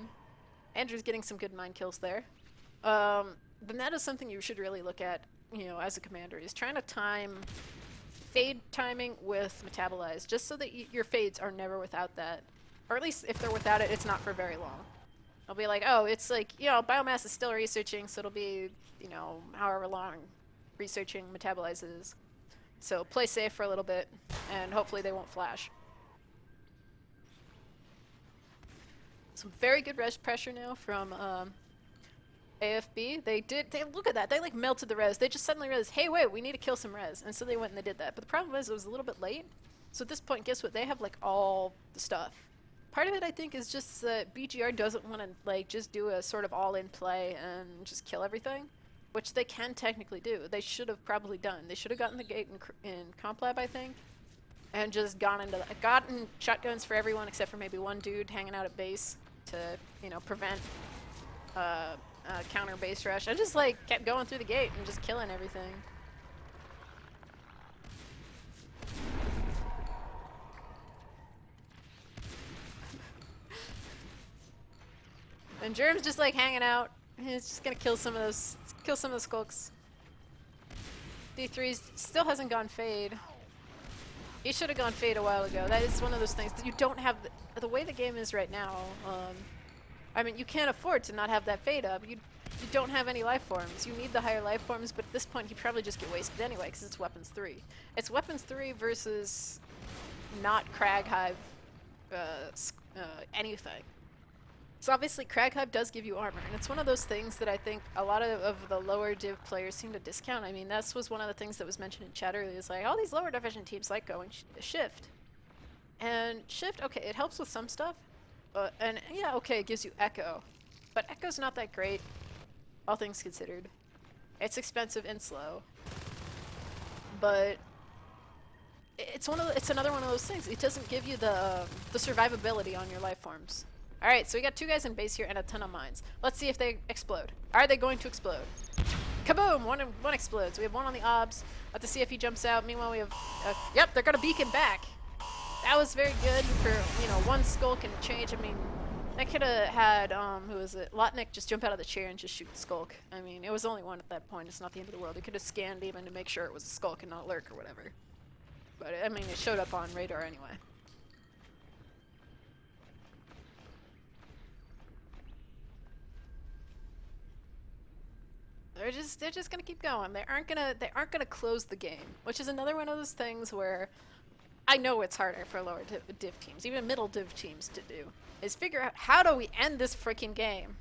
Andrew's getting some good mind kills there. then that is something you should really look at, as a commander, is trying to time fade timing with metabolize, just so that your fades are never without that. Or at least if they're without it, it's not for very long. I'll be like, oh, it's like, biomass is still researching, so it'll be, however long researching metabolizes. So play safe for a little bit, and hopefully they won't flash. Some very good res pressure now from AFB. They look at that. They like melted the res. They just suddenly realized, hey, wait, we need to kill some res, and so they went and they did that. But the problem was it was a little bit late. So at this point, guess what? They have like all the stuff. Part of it, I think, is just that BGR doesn't want to like just do a sort of all-in play and just kill everything, which they can technically do. They should have probably done. They should have gotten the gate in Comp Lab, I think, and just gotten shotguns for everyone except for maybe one dude hanging out at base to, prevent counter base rush. I just like kept going through the gate and just killing everything. And Germ's just like hanging out. He's just gonna kill some of the skulks. D3 still hasn't gone fade. He should have gone fade a while ago. That is one of those things that you don't have the way the game is right now. I mean, you can't afford to not have that fade up. You don't have any life forms. You need the higher life forms, but at this point, he'd probably just get wasted anyway because it's weapons 3. It's weapons 3 versus not Crag Hive anything. So obviously Crag Hive does give you armor, and it's one of those things that I think a lot of the lower div players seem to discount. I mean, that was one of the things that was mentioned in chat earlier, is like, all these lower division teams like going shift. And shift, okay, it helps with some stuff, and yeah, okay, it gives you echo. But echo's not that great, all things considered. It's expensive and slow. But it's another one of those things. It doesn't give you the survivability on your life forms. Alright, so we got 2 guys in base here and a ton of mines. Let's see if they explode. Are they going to explode? Kaboom! One explodes. We have one on the obs. Let's see if he jumps out. Meanwhile, we have... yep, they're going to beacon back. That was very good for, one skull can change. I mean, I could have had, who was it? Lotnik just jump out of the chair and just shoot the skulk. I mean, it was only one at that point. It's not the end of the world. He could have scanned even to make sure it was a skulk and not lurk or whatever. But, I mean, it showed up on radar anyway. They're just gonna keep going. They aren't gonna close the game, which is another one of those things where I know it's harder for lower div teams, even middle div teams to do, is figure out how do we end this freaking game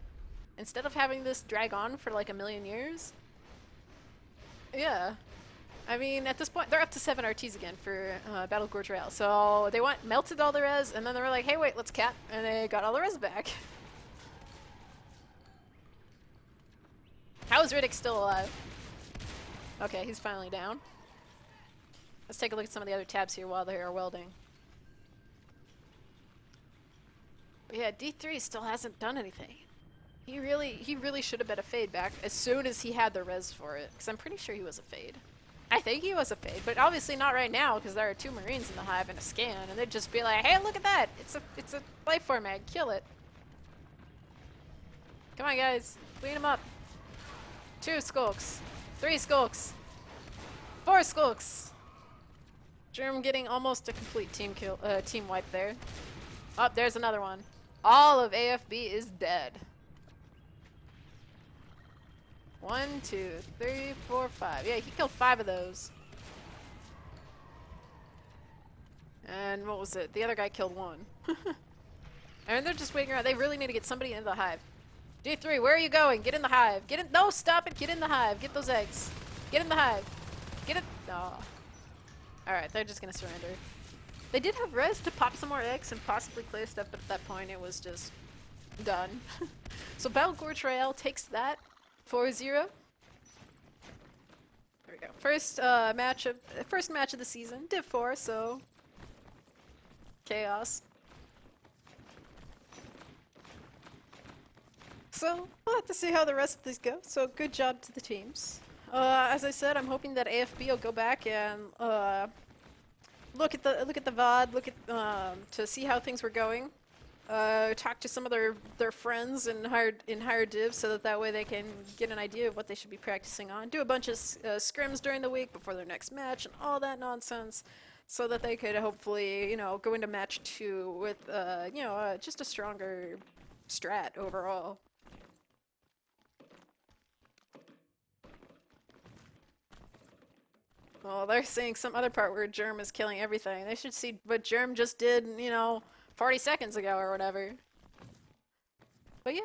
instead of having this drag on for like a million years. Yeah, I mean at this point they're up to 7 RTs again for Battle Gorge Royale. So they melted all the res, and then they were like, hey wait, let's cap, and they got all the res back. How is Riddick still alive? Okay, he's finally down. Let's take a look at some of the other tabs here while they are welding. But yeah, D3 still hasn't done anything. He really should have been a fade back as soon as he had the res for it, because I'm pretty sure he was a fade. I think he was a fade, but obviously not right now because there are 2 Marines in the hive and a scan, and they'd just be like, hey, look at that! It's a life form mag, kill it. Come on guys, clean him up. 2 skulks. 3 skulks. 4 skulks. Germ getting almost a complete team wipe there. Oh, there's another one. All of AFB is dead. 1, 2, 3, 4, 5. Yeah, he killed 5 of those. And what was it? The other guy killed 1. And they're just waiting around. They really need to get somebody into the hive. D3, where are you going? Get in the hive. Get in. No, stop it. Get in the hive. Get those eggs. Get in the hive. Get it. Oh. Alright, they're just gonna surrender. They did have res to pop some more eggs and possibly clear stuff, but at that point it was just done. So Battle Gorge Royale takes that 4-0. There we go. First match of the season. Div 4, so chaos. So we'll have to see how the rest of these go. So good job to the teams. As I said, I'm hoping that AFB will go back and look at the VOD, to see how things were going. talk to some of their friends in higher div so that way they can get an idea of what they should be practicing on. Do a bunch of scrims during the week before their next match and all that nonsense, so that they could hopefully go into match 2 with just a stronger strat overall. Well, they're saying some other part where Germ is killing everything. They should see what Germ just did, 40 seconds ago or whatever. But yeah.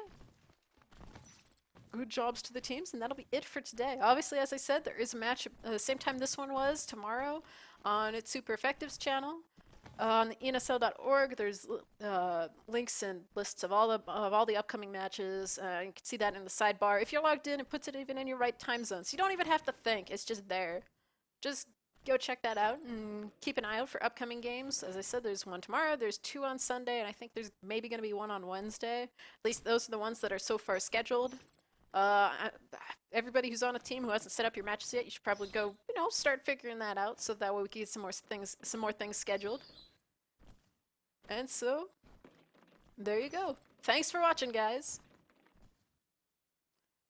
Good jobs to the teams, and that'll be it for today. Obviously, as I said, there is a match same time this one was, tomorrow, on its Super Effectives channel. On the NSL.org, there's links and lists of all the upcoming matches. You can see that in the sidebar. If you're logged in, it puts it even in your right time zone, so you don't even have to think. It's just there. Just go check that out and keep an eye out for upcoming games. As I said, there's one tomorrow, there's 2 on Sunday, and I think there's maybe going to be 1 on Wednesday. At least those are the ones that are so far scheduled. Everybody who's on a team who hasn't set up your matches yet, you should probably go, start figuring that out, so that way we can get some more things scheduled. And so, there you go. Thanks for watching, guys.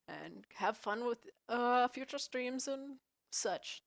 And have fun with future streams and such.